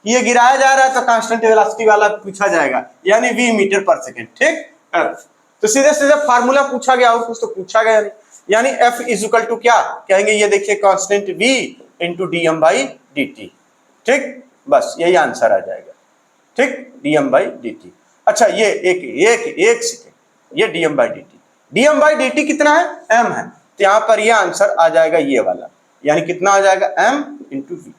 ये गिराया जा रहा है तो कांस्टेंट वेलोसिटी वाला पूछा जाएगा, यानी v मीटर पर सेकेंड, ठीक। तो सीधे सीधे फार्मूला पूछा गया, और कुछ तो पूछा गया नहीं, यानी F इज इक्वल टू क्या कहेंगे, ये देखिए कांस्टेंट v इंटू dm/dt, ठीक, बस यही आंसर आ जाएगा, ठीक, dm/dt। अच्छा ये एक सेकेंड, ये dm/dt कितना है, m है, तो यहां पर ये आंसर आ जाएगा ये वाला, यानी कितना आ जाएगा m इंटू v,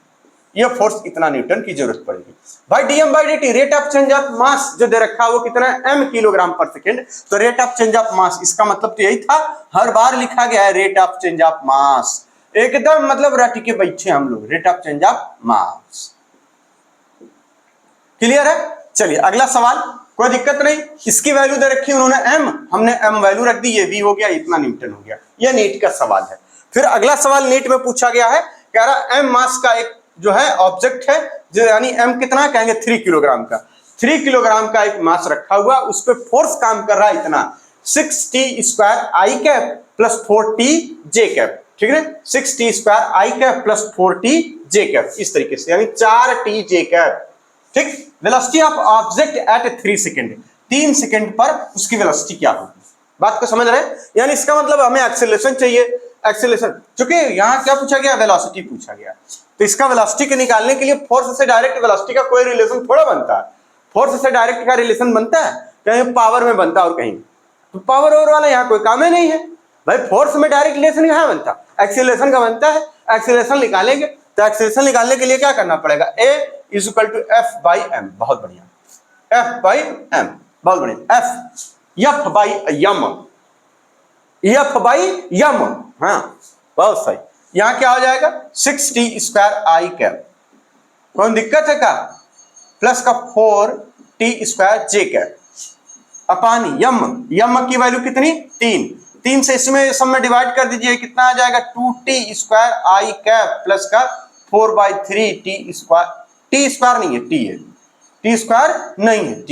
ये फोर्स इतना न्यूटन की जरूरत पड़ेगी। भाई dm/dt rate of change of mass जो दे रखा है वो कितना है, m किलोग्राम पर सेकेंड, तो rate of change of mass, इसका मतलब तो यही था, हर बार लिखा गया है rate of change of mass, एकदम मतलब रट के बैठे हम लोग, rate of change of mass. Clear है। चलिए अगला सवाल, कोई दिक्कत नहीं, इसकी वैल्यू दे रखी उन्होंने m, हमने m वैल्यू रख दी, ये v हो गया, इतना न्यूटन हो गया, ये नीट का सवाल है। फिर अगला सवाल नीट में पूछा गया है, कह रहा m मास का एक जो है ऑब्जेक्ट है, जो यानी m कितना कहेंगे 3 किलोग्राम का, 3 किलोग्राम का एक मास रखा हुआ, उस पर फोर्स काम कर रहा है इतना 6t² i cap plus 4t j cap, ठीक है, 6t² i cap plus 4t j cap, इस तरीके से, यानी 4t j कैप, ठीक। Velocity of object at 3 second, 3 second पर उसकी वेलोसिटी क्या होगी, बात को समझ रहे हैं, यानी इसका मतलब हमें एक्सेलरेशन चाहिए, एक्सेलरेशन, क्योंकि यहाँ क्या पूछा गया, वेलोसिटी पूछा गया, तो इसका वेलोसिटी के निकालने के लिए फोर्स से डायरेक्ट वेलोसिटी का कोई रिलेशन थोड़ा बनता है, फोर्स से डायरेक्ट का रिलेशन बनता है कहीं पावर में बनता है और कहीं, तो पावर और वाला यहाँ कोई काम ही नहीं है भाई, फोर्स में डायरेक्ट रिलेशन कहाँ बनता, एक्सेलरेशन का बनता है, एक्सेलरेशन निकालेंगे तो एक्सेलरेशन निकालने के लिए क्या करना पड़ेगा, a is equal to F/m, बहुत बढ़िया, F/m, बहुत बढ़िया, F बाई m, हाँ बहुत सही, यहाँ क्या हो जाएगा 6t² i कैप, कौन दिक्कत है का, प्लस का 4t² j कैप अपान यम की वैल्यू कितनी 3 से इसमें सब में डिवाइड कर दीजिए, कितना आ जाएगा 2t² i कैप प्लस का 4/3t², t² नहीं है, t है, t² नहीं है, t,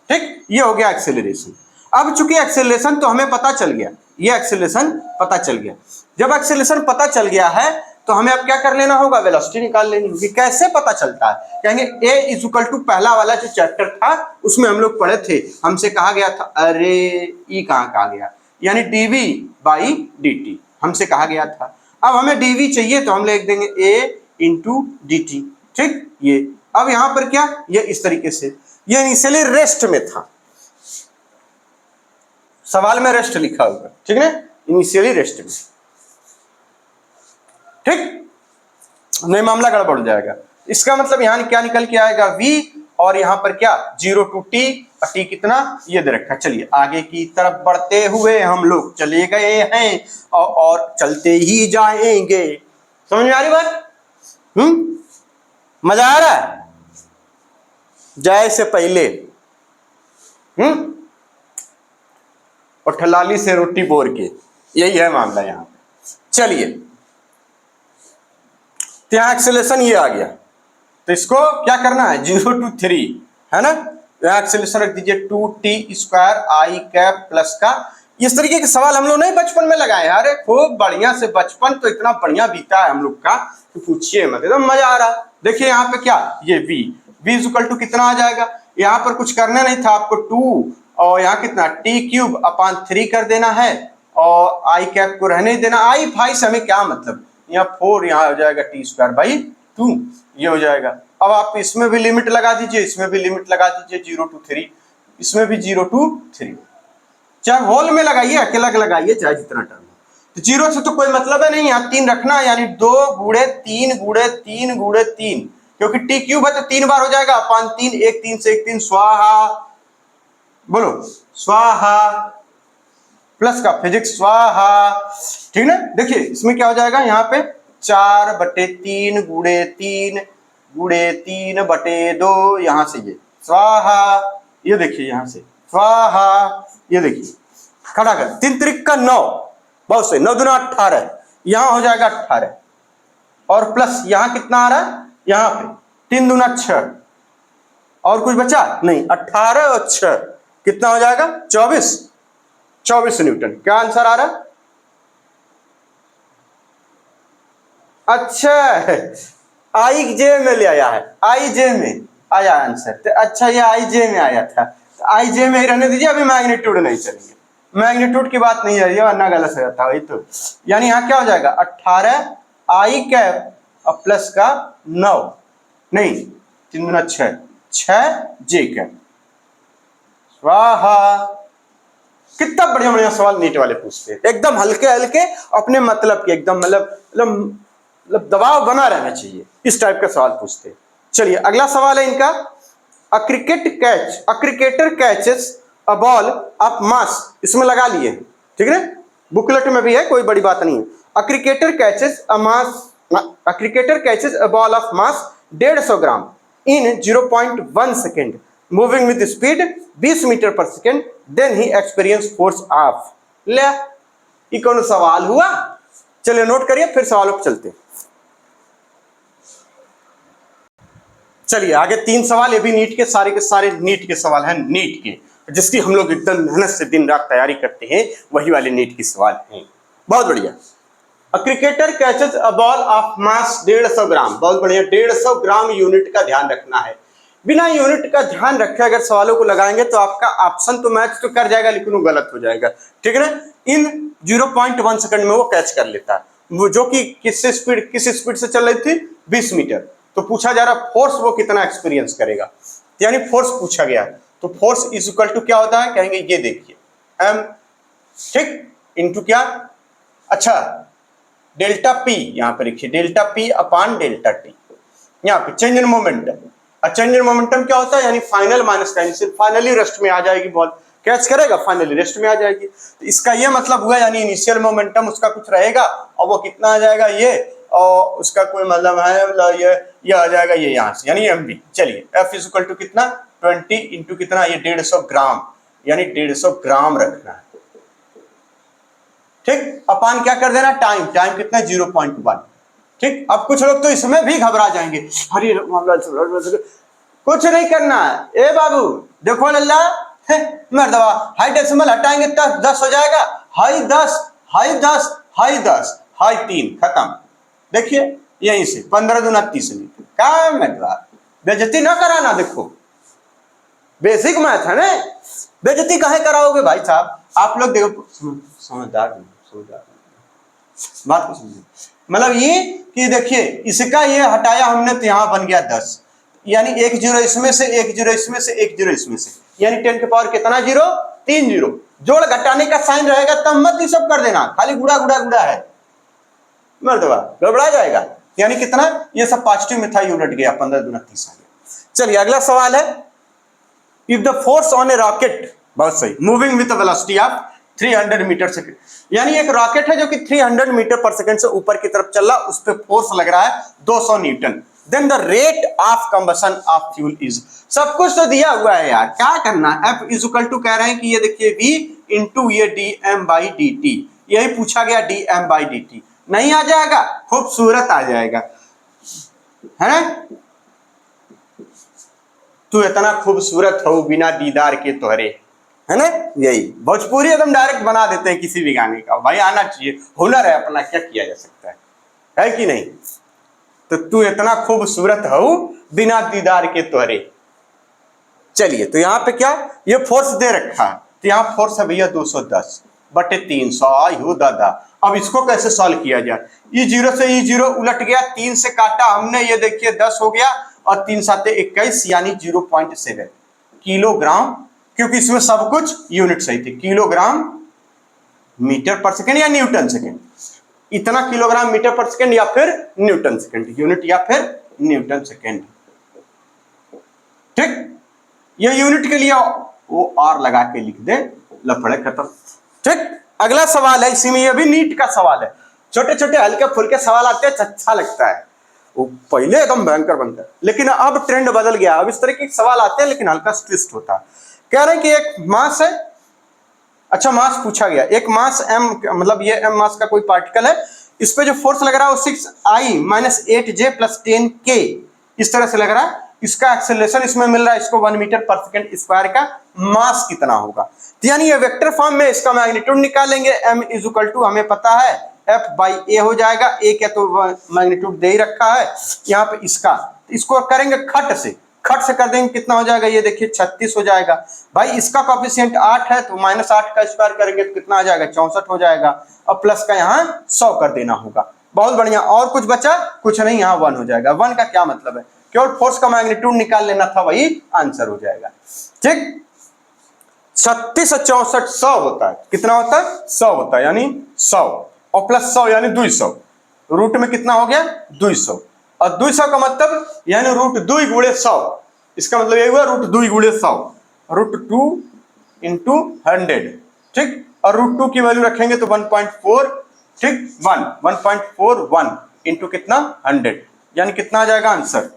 ठीक, ये हो गया एक्सेलरेशन। अब चूंकि एक्सेलरेशन तो हमें पता चल गया, ये एक्सेलरेशन पता चल गया, जब एक्सेलरेशन पता चल गया है तो हमें अब क्या कर लेना होगा, वेलोसिटी निकाल लेनी होगी। कैसे पता चलता है, कहेंगे a इज इक्वल टू पहला वाला जो चैप्टर था उसमें हम लोग पढ़े थे, हमसे कहा गया था, अरे ई कहाँ कहा गया, यानी dv/dt हमसे कहा गया था। अब हमें dv चाहिए तो हम लिख देंगे a इंटू dt। ठीक, ये अब यहां पर क्या, ये इस तरीके से, ये इनिशियली रेस्ट में था, सवाल में रेस्ट लिखा हुआ, ठीक है, इनिशियली रेस्ट में। ठीक, नहीं मामला गड़बड़ हो जाएगा। इसका मतलब यहां क्या निकल के आएगा, v, और यहां पर क्या 0 टू t, और t कितना ये दे रखा। चलिए आगे की तरफ बढ़ते हुए हम लोग चले गए हैं और चलते ही जाएंगे। समझ में आ रही बात? मजा आ रहा है? जाए से पहले और ठलाली से रोटी बोर के, यही है मामला यहां पे। चलिए, तो यहां एक्सेलेरेशन ये आ गया, तो इसको क्या करना है, 0 टू 3 है ना, यहां एक्सेलेरेशन रख दीजिए 2t² i कैप प्लस का। इस तरीके के सवाल हम लोग नहीं बचपन में लगाए, अरे खूब बढ़िया से, बचपन तो इतना बढ़िया बीता है हम लोग का कि पूछिए मत, एकदम मजा आ रहा। देखिए यहाँ पे क्या, ये v इक्वल टू कितना आ जाएगा, यहाँ पर कुछ करना नहीं था आपको, 2 और यहाँ कितना t³ कर देना है, और आई कैप को रहने देना, आई भाई से हमें क्या मतलब, यहाँ 4 यहाँ हो जाएगा t²/2, ये हो जाएगा। अब आप इसमें भी लिमिट लगा दीजिए, इसमें भी लिमिट लगा दीजिए 0 टू 3, इसमें भी 0 टू 3, चाहे होल में लगाइए अकेला लगाइए, चाहे जितना टर्म। तो 0 से तो कोई मतलब है नहीं, यहाँ 3 रखना है, यानी 2 गुणे 3 गुणे 3 गुणे 3, क्योंकि t³ है तो 3 बार हो जाएगा, अपान 3, 1 3 से 1 3, स्वाहा, बोलो स्वाहा, प्लस का फिजिक्स स्वाहा। ठीक ना, देखिए इसमें क्या हो जाएगा, यहाँ पे 4/3 गुणे 3 गुणे 3/2, यहां से ये स्वाहा, ये देखिए यहां से स्वाहा, ये देखिए खड़ा कर, 3 त्रिक का 9, बहुत सही, 9 दूना 18, यहां हो जाएगा 18, और प्लस यहां कितना आ रहा है, यहां पे 3 दूना 6, और कुछ बचा नहीं, 18 और 6 कितना हो जाएगा, 24 न्यूटन। क्या आंसर आ रहा है? अच्छा, आई जे में ले आया है, आई जे में आया आंसर, तो अच्छा ये आई जे में आया था, तो आई जे में ही रहने दीजिए, अभी मैग्नीट्यूड नहीं चलेंगे, मैग्नीट्यूड की बात नहीं आ रही है, वरना गलत हो जाता वही तो। यानी यहाँ क्या हो जाएगा, 18 आई कैप और प्लस का 9, नहीं 3 दूना 6 जे कैप, स्वाहा। कितना बढ़िया बढ़िया सवाल नीट वाले पूछते हैं, एकदम हल्के हल्के, अपने मतलब के, एकदम मतलब दबाव बना रहना चाहिए, इस टाइप का सवाल पूछते हैं। चलिए अगला सवाल है इनका, अ cricketer catches a ball of मास, इसमें लगा लिए, ठीक है, बुकलेट में भी है, कोई बड़ी बात नहीं है। A cricketer catches a ball of mass 150 gram in 0.1 second, moving with speed 20 metre पर second, then he experience force of. ले, ये कौन सवाल हुआ? चलिए नोट करिए, फिर सवालों पर चलते हैं। चलिए आगे 3 सवाल, ये भी नीट के सारे नीट के सवाल हैं, नीट के, जिसकी हम लोग एकदम मेहनत से दिन रात तैयारी करते हैं, वही वाले नीट के सवाल हैं। बहुत बढ़िया। अ cricketer catches a ball of mass 150 ग्राम, बहुत बढ़िया, 150 ग्राम यूनिट का ध्यान रखना है। बिना यूनिट का ध्यान रखे अगर सवालों को लगाएंगे तो आपका ऑप्शन तो मैच तो कर जाएगा, लेकिन वो गलत हो जाएगा, ठीक है ना। इन 0.1 सेकंड में वो कैच कर लेता है, वो जो कि किस स्पीड से चल रही थी, 20 मीटर। तो पूछा जा रहा फोर्स वो कितना एक्सपीरियंस करेगा, यानी फोर्स पूछा गया, तो फोर्स इज इक्वल टू क्या होता है, कहेंगे ये देखिए m, ठीक, इनटू क्या, अच्छा डेल्टा पी, यहां पर लिखिए डेल्टा पी अपान डेल्टा टी, यहाँ पे change in momentum. Change in momentum क्या होता है, यानी फाइनल माइनस का, फाइनली रेस्ट में आ जाएगी, बॉल कैच करेगा, फाइनली रेस्ट में आ जाएगी, तो इसका ये मतलब हुआ, यानी इनिशियल मोमेंटम उसका कुछ रहेगा, और वो कितना आ जाएगा ये, और उसका कोई मतलब है ये आ जाएगा ये यहाँ से, यानी mv। चलिए f इज इक्वल टू कितना, 20 इंटू कितना, ये 150 ग्राम, यानी 150 ग्राम रखना है, ठीक, अपान क्या कर देना, टाइम कितना, 0.1, ठीक। अब कुछ लोग तो इसमें भी घबरा जाएंगे, अरे कुछ नहीं करना है, ए बाबू देखो लल्ला, मर्दवा हाई डेसिमल हटाएंगे तो 10 हो जाएगा, हाई 10 हाई 10 हाई 10 हाई 3, खत्म। देखिए यहीं से 15 दूना 30 लीटर, क्या मर्दवा, बेइज्जती ना कराना, देखो बेसिक मैथ है ना, बेइज्जती काहे कराओगे भाई साहब, आप लोग देखो, समझदार बात को समझिए, मतलब ये कि देखिए इसका ये हटाया हमने तो यहाँ बन गया 10, यानी एक जीरो इसमें से, एक जीरो इसमें से, एक जीरो इसमें से, यानी 10 के पावर कितना जीरो, 3 जीरो। जोड़ घटाने का साइन रहेगा तब मत ये सब कर देना, खाली गुड़ा गुड़ा गुड़ा है मर्दवा, गड़बड़ा जाएगा। यानी कितना, ये सब पॉजिटिव में था, ये उलट गया, 15 दूना 30 आ गया। चलिए अगला सवाल है, if the force on a rocket, बहुत सही, moving with velocity of 300 metre second, यानी एक रॉकेट है जो कि 300 मीटर पर सेकंड से ऊपर की तरफ चल रहा, उस पर फोर्स लग रहा है 200 newton, then the rate of combustion of fuel is, सब कुछ तो दिया हुआ है यार, क्या करना, F इज इक्वल टू कह रहे हैं कि ये देखिए V इंटू ये dm/dt, यही पूछा गया dm/dt, नहीं आ जाएगा, खूबसूरत आ जाएगा, है ना, तू इतना खूबसूरत हो बिना दीदार के तोहरे, है ना, यही भोजपुरी एकदम डायरेक्ट बना देते हैं किसी भी गाने का, भाई आना चाहिए, हुनर है अपना, क्या किया जा सकता है कि नहीं, तो तू इतना खूबसूरत हो बिना दीदार के तोहरे। चलिए तो यहाँ पे क्या, ये फोर्स दे रखा है, तो यहाँ फोर्स है भैया 210 बटे 300, आयु दादा, अब इसको कैसे सॉल्व किया जाए, ई जीरो से ई जीरो उलट गया, 3 से काटा हमने, ये देखिए 10 हो गया, और 3 साते 21, यानी 0.7 किलोग्राम, क्योंकि इसमें सब कुछ यूनिट सही थी, किलोग्राम मीटर पर सेकेंड या न्यूटन सेकेंड, इतना किलोग्राम मीटर पर सेकेंड या फिर न्यूटन सेकेंड, यूनिट या फिर न्यूटन सेकेंड, ठीक, ये यूनिट के लिए वो आर लगा के लिख दे, लफड़े खत्म, ठीक। अगला सवाल है, इसी में ये भी नीट का सवाल है, छोटे छोटे हल्के फुल्के सवाल आते हैं, अच्छा लगता है, वो पहले एकदम भयंकर बनता है, लेकिन अब ट्रेंड बदल गया, अब इस तरह के सवाल आते हैं लेकिन हल्का ट्विस्ट होता है। कह रहे हैं कि एक मास है, अच्छा मास पूछा गया, एक मास m, मतलब ये m मास का कोई पार्टिकल है, इस पे जो फोर्स लग रहा है वो 6I - 8J + 10K इस तरह से लग रहा है, इसका एक्सेलरेशन इसमें मिल रहा है, इसको 1 मीटर पर सेकंड स्क्वायर का मास कितना होगा, तो यानी ये वेक्टर फॉर्म में इसका मैग्नीट्यूड निकालेंगे, m इज इक्वल टू हमें पता है F/a हो जाएगा, a क्या तो मैग्नीट्यूड दे ही रखा है यहाँ पे, इसको करेंगे खट से कर देंगे, कितना हो जाएगा, ये देखिए 36 हो जाएगा, भाई इसका कोएफिशिएंट 8 है तो -8 का स्क्वायर करेंगे तो कितना आ जाएगा, 64 हो जाएगा, और प्लस का यहाँ 100 कर देना होगा, बहुत बढ़िया, और कुछ बचा, कुछ नहीं, यहाँ 1 हो जाएगा, 1 का क्या मतलब है, केवल फोर्स का मैग्नीट्यूड निकाल लेना था, वही आंसर हो जाएगा, ठीक। 36 और 64 100 होता है, कितना होता है, 100 होता है, यानी 100 और प्लस 100 यानी 200, रूट में कितना हो गया 200, और 200 का मतलब यानी √2 × 100, इसका मतलब ये हुआ √2 × 100, √2 × 100, ठीक, और √2 की वैल्यू रखेंगे तो 1.4, ठीक, 1.41 इंटू कितना 100, यानी कितना आ जाएगा आंसर,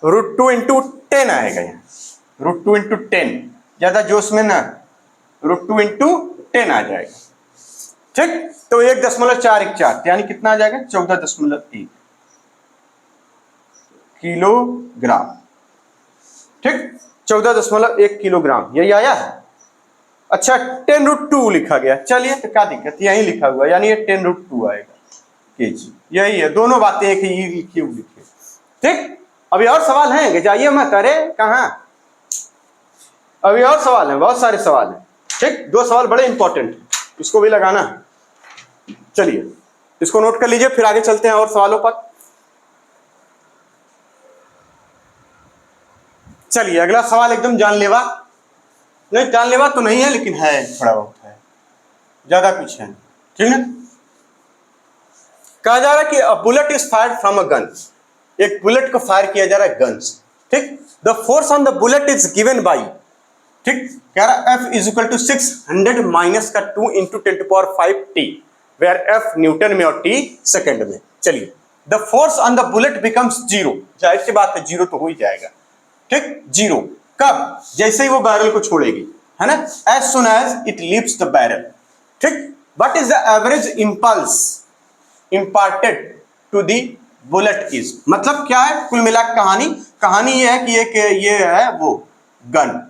√2 × 10 आएगा, यहाँ √2 × 10, ज्यादा जोश में ना, √2 × 10 आ जाएगा, ठीक, तो 1.414 यानी कितना आ जाएगा 14.1 किलोग्राम, ठीक, 14.1 किलोग्राम, यही आया है। अच्छा 10√2 लिखा गया, चलिए तो क्या दिक्कत, यही लिखा हुआ, यानी ये 10√2 आएगा केजी, यही है, दोनों बातें एक ही लिखी हुई लिखी, ठीक। अभी और सवाल हैं, जाइए मत, अरे कहाँ, अभी और सवाल हैं, बहुत सारे सवाल हैं, ठीक, 2 सवाल बड़े इंपॉर्टेंट, इसको भी लगाना है, चलिए इसको नोट कर लीजिए, फिर आगे चलते हैं और सवालों पर। चलिए अगला सवाल एकदम जानलेवा, नहीं जानलेवा तो नहीं है लेकिन है, थोड़ा बहुत है, ज्यादा कुछ है, ठीक है। कहा जा रहा है कि a bullet is fired from a gun, एक बुलेट को फायर किया जा रहा है गन से, ठीक, the force on the bullet is given by, ठीक, कह रहा F is equal to 600 minus का 2 इंटू 10⁵ वेयर F न्यूटन में और T सेकंड में। चलिए the force on the bullet becomes 0, जाहिर सी बात है 0 तो हो ही जाएगा, ठीक, 0 कब, जैसे ही वो बैरल को छोड़ेगी, है ना, as soon as it leaves the barrel, ठीक, what is the average impulse imparted to the bullet is, मतलब क्या है कुल मिला कहानी ये है कि एक ये है वो गन,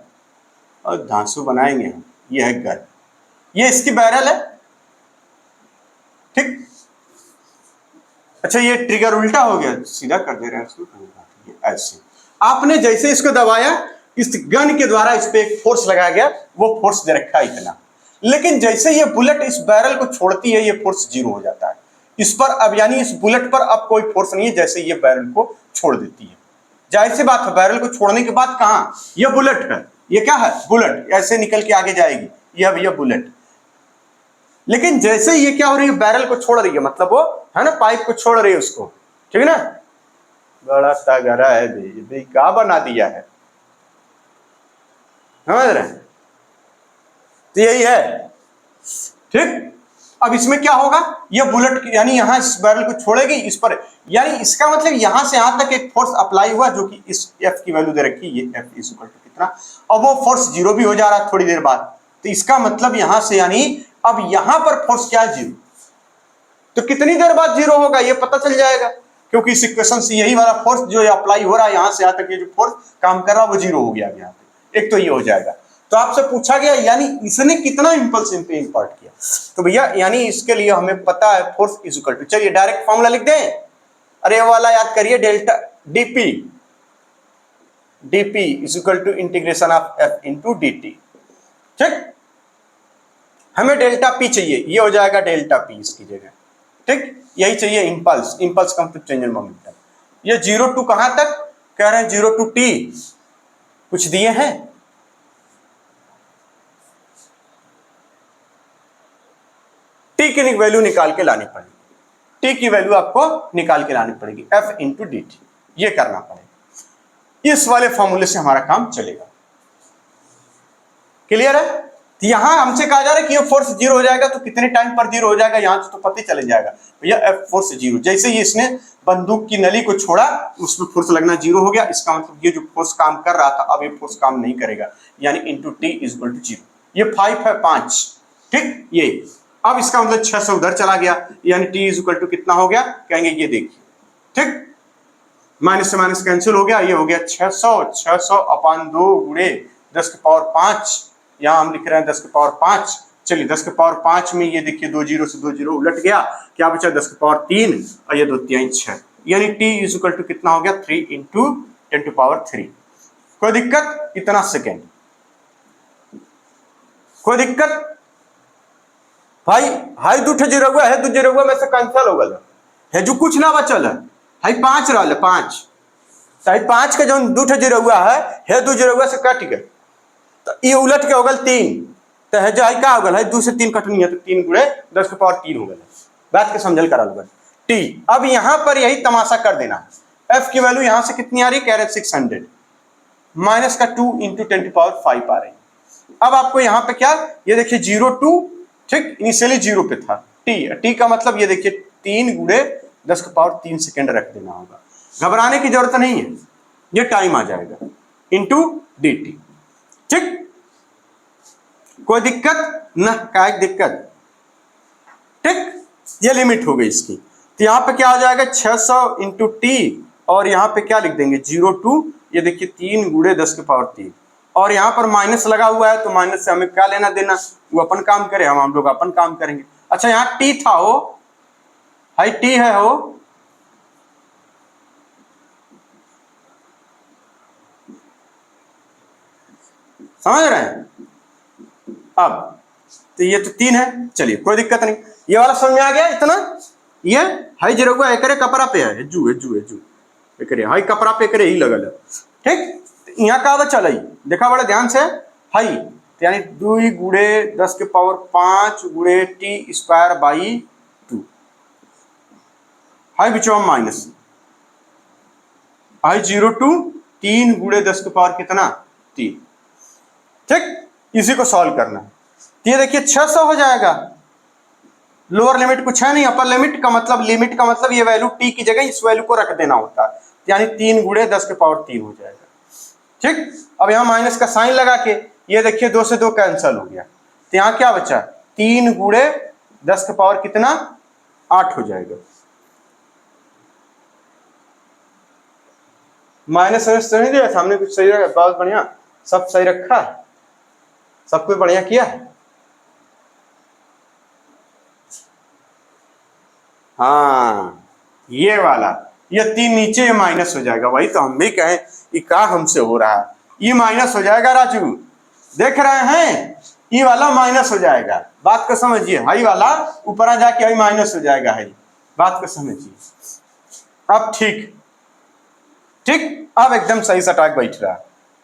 और धांसू बनाएंगे हम, ये है गन, ये इसकी बैरल है, ठीक, अच्छा ये ट्रिगर उल्टा हो गया, सीधा कर दे रहे हैं इसको, ऐसे आपने जैसे इसको दबाया इस गन के द्वारा इस पे एक फोर्स लगाया गया, वो फोर्स दे रखा है इतना। लेकिन जैसे ये बुलेट इस बैरल को छोड़ती है, ये फोर्स जीरो हो जाता है इस पर। अब यानी इस बुलेट पर अब कोई फोर्स नहीं है जैसे ये बैरल को छोड़ देती है। जाहिर सी बात है, बैरल को छोड़ने के बाद कहां, ये बुलेट है, ये क्या है, बुलेट, ऐसे निकल के आगे जाएगी, ये बुलेट। लेकिन जैसे ये क्या हो रही है, बैरल को छोड़ रही है, मतलब वो है ना पाइप को छोड़ रही है उसको, ठीक है ना। बड़ा तगड़ा है भाई, क्या बना दिया है, समझ रहे हैं। तो यही है, ठीक। अब इसमें क्या होगा, ये बुलेट यानी यहां इस बैरल को छोड़ेगी इस पर, यानी इसका मतलब यहां से यहां तक एक फोर्स अप्लाई हुआ जो कि इस एफ की वैल्यू दे रखी, ये एफ इज इक्वल टू कितना, अब वो फोर्स जीरो भी हो जा रहा है थोड़ी देर बाद। तो इसका मतलब यहां से यानी अब यहां पर फोर्स क्या है, जीरो। तो कितनी देर बाद जीरो होगा ये पता चल जाएगा, क्योंकि इस इक्वेशन से यही वाला फोर्स जो अप्लाई हो रहा है यहां से यहां तक, ये जो फोर्स काम कर रहा है वो जीरो हो गया यहाँ पे। एक तो ये हो जाएगा। तो आपसे पूछा गया यानी इसने कितना इंपल्स इंपार्ट किया, तो भैया यानी इसके लिए हमें पता है फोर्स इज इक्वल टू, चलिए डायरेक्ट फॉर्मूला लिख दें। अरे वाला याद करिए, delta dp, dp is equal to integration of F into d t, ठीक। हमें डेल्टा पी चाहिए, ये हो जाएगा डेल्टा पी इसकी जगह, ठीक। यही चाहिए इंपल्स, इंपल्स का मतलब चेंज इन मोमेंटम। ये 0 टू कहां तक कह रहे हैं, 0 टू टी कुछ दिए हैं, टी की वैल्यू निकाल के लानी पड़ेगी, टी की वैल्यू आपको निकाल के लानी पड़ेगी, एफ इंटू डी टी, ये करना पड़ेगा। इस वाले फॉर्मूले से हमारा काम चलेगा, क्लियर है। तो यहां हमसे कहा जा रहा है कि ये फोर्स जीरो हो जाएगा, तो कितने टाइम पर जीरो हो जाएगा, यहां से तो पता ही चल जाएगा भैया, एफ फोर्स जीरो। जैसे ही इसने बंदूक की नली को छोड़ा उसमें फोर्स लगना जीरो हो गया, इसका मतलब ये जो फोर्स काम कर रहा था अब ये फोर्स काम नहीं करेगा, यानी into t is equal to zero. ये 5 है 5, ठीक। ये अब इसका मतलब 600 उधर चला गया, यानी टी इज इक्वल टू कितना हो गया, कहेंगे ये देखिए, ठीक। माइनस से माइनस कैंसिल हो गया, ये हो गया 600 अपान 2 गुणे 10 की पावर 5, यहां हम लिख रहे हैं 10 की पावर 5। चलिए 10 की पावर 5 में ये देखिए 2 जीरो से 2 जीरो उलट गया, क्या बचा 10 की पावर 3 और ये 2 3 6, यानी टी इज इक्वल टू कितना हो गया 3 इंटू 10 टू पावर 3। कोई दिक्कत, इतना सेकेंड, कोई दिक्कत भाई। हाई दू जीरो हुआ है, 2 जीरो हुआ में से कैंसिल हो गया है, जो कुछ ना बचल है, हाई 5 रहा 5, तो 5 का जो 2 जीरो हुआ है 2 जीरो हुआ से कट गए, तो ये उलट के हो गल 3, तो है जो है क्या हो गल है 2 से 3 कटनी है, तो 3 गुणे 10 की पावर 3 हो गया। बात के समझल करा लोग टी। अब यहां पर यही तमाशा कर देना, एफ की वैल्यू यहां से कितनी आ रही, कह रहे 600, माइनस का 2 इंटू 10 की पावर 5 आ रही। अब आपको यहां पे क्या, ये देखिए 0 टू, ठीक, इनिशियली 0 पे था, टी का मतलब ये देखिए 3 गुणे 10 की पावर 3 सेकेंड रख देना होगा, घबराने की जरूरत नहीं है, ये टाइम आ जाएगा इंटू डी टी, ठीक। कोई दिक्कत ना, क्या दिक्कत, ठीक। ये लिमिट हो गई इसकी। तो यहां पे क्या हो जाएगा 600 इंटू टी, और यहां पे क्या लिख देंगे 0 टू, ये देखिए 3 गुणे 10 की पावर 3, और यहां पर माइनस लगा हुआ है तो माइनस से हमें क्या लेना देना, वो अपन काम करे, हम लोग अपन काम करेंगे। अच्छा यहां टी था हो, हाई टी है हो, समझ रहे हैं। अब तो ये तो 3 है, चलिए कोई दिक्कत नहीं, ये वाला समझ में आ गया इतना। ये हाई जीरो हुआ एकरे कपड़ा पे है, जू एकरे हाई कपड़ा पे एकरे ही लगल है, ठीक। यहाँ का चल देखा बड़े ध्यान से, हाई यानी 2 गुणे 10 के पावर 5 गुणे टी स्क्वायर बाई 2, हाई बिचो माइनस, हाई 0 टू 3 गुणे 10 के पावर कितना 3, ठीक। इसी को सॉल्व करना है, तो ये देखिए 600 हो जाएगा, लोअर लिमिट कुछ है नहीं, अपर लिमिट का मतलब ये वैल्यू टी की जगह इस वैल्यू को रख देना होता है, यानी 3 गुणे 10 के पावर 3 हो जाएगा, ठीक। अब यहां माइनस का साइन लगा के ये देखिए 2 से 2 कैंसिल हो गया, तो यहां क्या बचा 3 गुणे 10 के पावर कितना 8 हो जाएगा। माइनस नहीं दिया सामने, कुछ सही रखा, बहुत बढ़िया, सब सही रखा, सब कुछ बढ़िया किया। हाँ ये वाला, ये 3 नीचे माइनस हो जाएगा, वही तो हम भी कहें कि क्या हमसे हो रहा है, ई माइनस हो जाएगा राजू, देख रहे हैं, ई वाला माइनस हो जाएगा, बात को समझिए, हाई वाला ऊपर आ जाके हाई माइनस हो जाएगा, हाई, बात को समझिए। अब ठीक ठीक, अब एकदम सही सटाक बैठ रहा,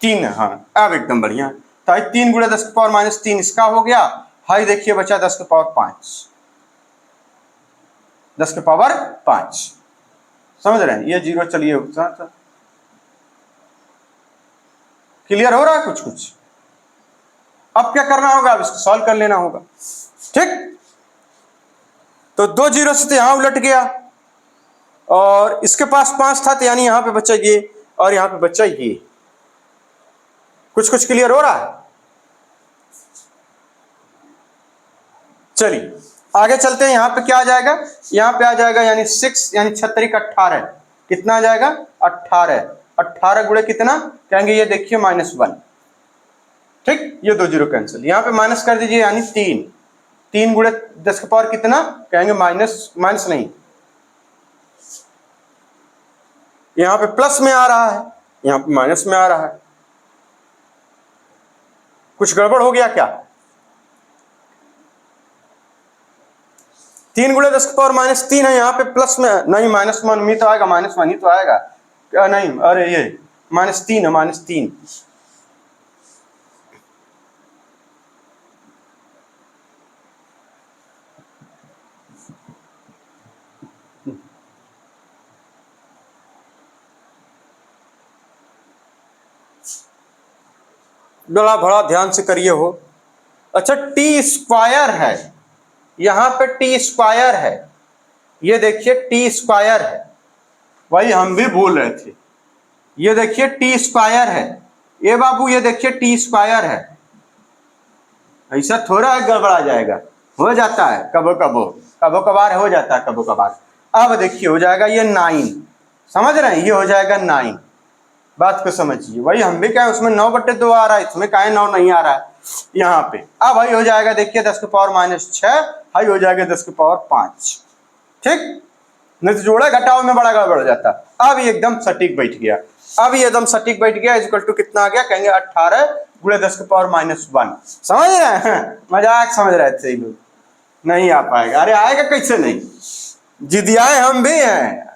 3, हाँ अब एकदम बढ़िया। तो 3 गुणे 10 की पावर माइनस 3 इसका हो गया, हाई देखिए बचा 10 की पावर 5, 10 की पावर 5, समझ रहे हैं, ये जीरो चलिए, क्लियर हो रहा है कुछ कुछ। अब क्या करना होगा, अब इसको सॉल्व कर लेना होगा, ठीक। तो 2 जीरो से तो यहां उलट गया, और इसके पास 5 था, तो यानी यहां पे बचा ये और यहां पे बचा ये, कुछ कुछ क्लियर हो रहा है। चलिए आगे चलते हैं, यहां पे क्या आ जाएगा, यहां पे आ जाएगा यानी 6, यानी 6 18, कितना आ जाएगा 18, 18 गुणे कितना कहेंगे, ये देखिए -1, ठीक, ये 2 जीरो कैंसिल, यहां पे माइनस कर दीजिए यानी 3, 3 गुणे 10 की पावर कितना कहेंगे माइनस नहीं, यहां पे प्लस में आ रहा है, यहां पे माइनस में आ रहा है, कुछ गड़बड़ हो गया क्या। 3 गुणे 10 की पावर -3 है, यहाँ पे प्लस में नहीं, -1 ही तो आएगा, -1 ही तो आएगा क्या, नहीं अरे ये -3 है, -3, बड़ा बड़ा ध्यान से करिए हो। अच्छा टी स्क्वायर है, यहां पे टी स्क्वायर है, ये देखिए टी स्क्वायर है, वही हम भी भूल रहे थे, ये देखिए टी स्क्वायर है, ये बाबू ये देखिए टी स्क्वायर है, ऐसा थोड़ा गड़बड़ा जाएगा, हो जाता है कबो कबो, कबो कबार हो जाता है कबो कबार। अब देखिए हो जाएगा ये 9, समझ रहे हैं, ये हो जाएगा 9, बात को समझिए, वही हम भी कहें उसमें 9/2 आ रहा है, इसमें काहे 9 नहीं आ रहा है यहाँ पे। अब भाई हो जाएगा देखिए 10 की पावर -6, हाई हो जाएगा 10 की पावर 5, ठीक, नहीं तो जोड़ा घटाओ में बड़ा गड़बड़ हो जाता। अब ये एकदम सटीक बैठ गया, अब ये एकदम सटीक बैठ गया, इक्वल टू कितना आ गया कहेंगे 18 गुणे 10 की पावर -1, समझ रहे हैं, मजाक समझ रहे थे लोग, नहीं आ पाएगा, अरे आएगा कैसे नहीं, जिदियाए हम भी हैं,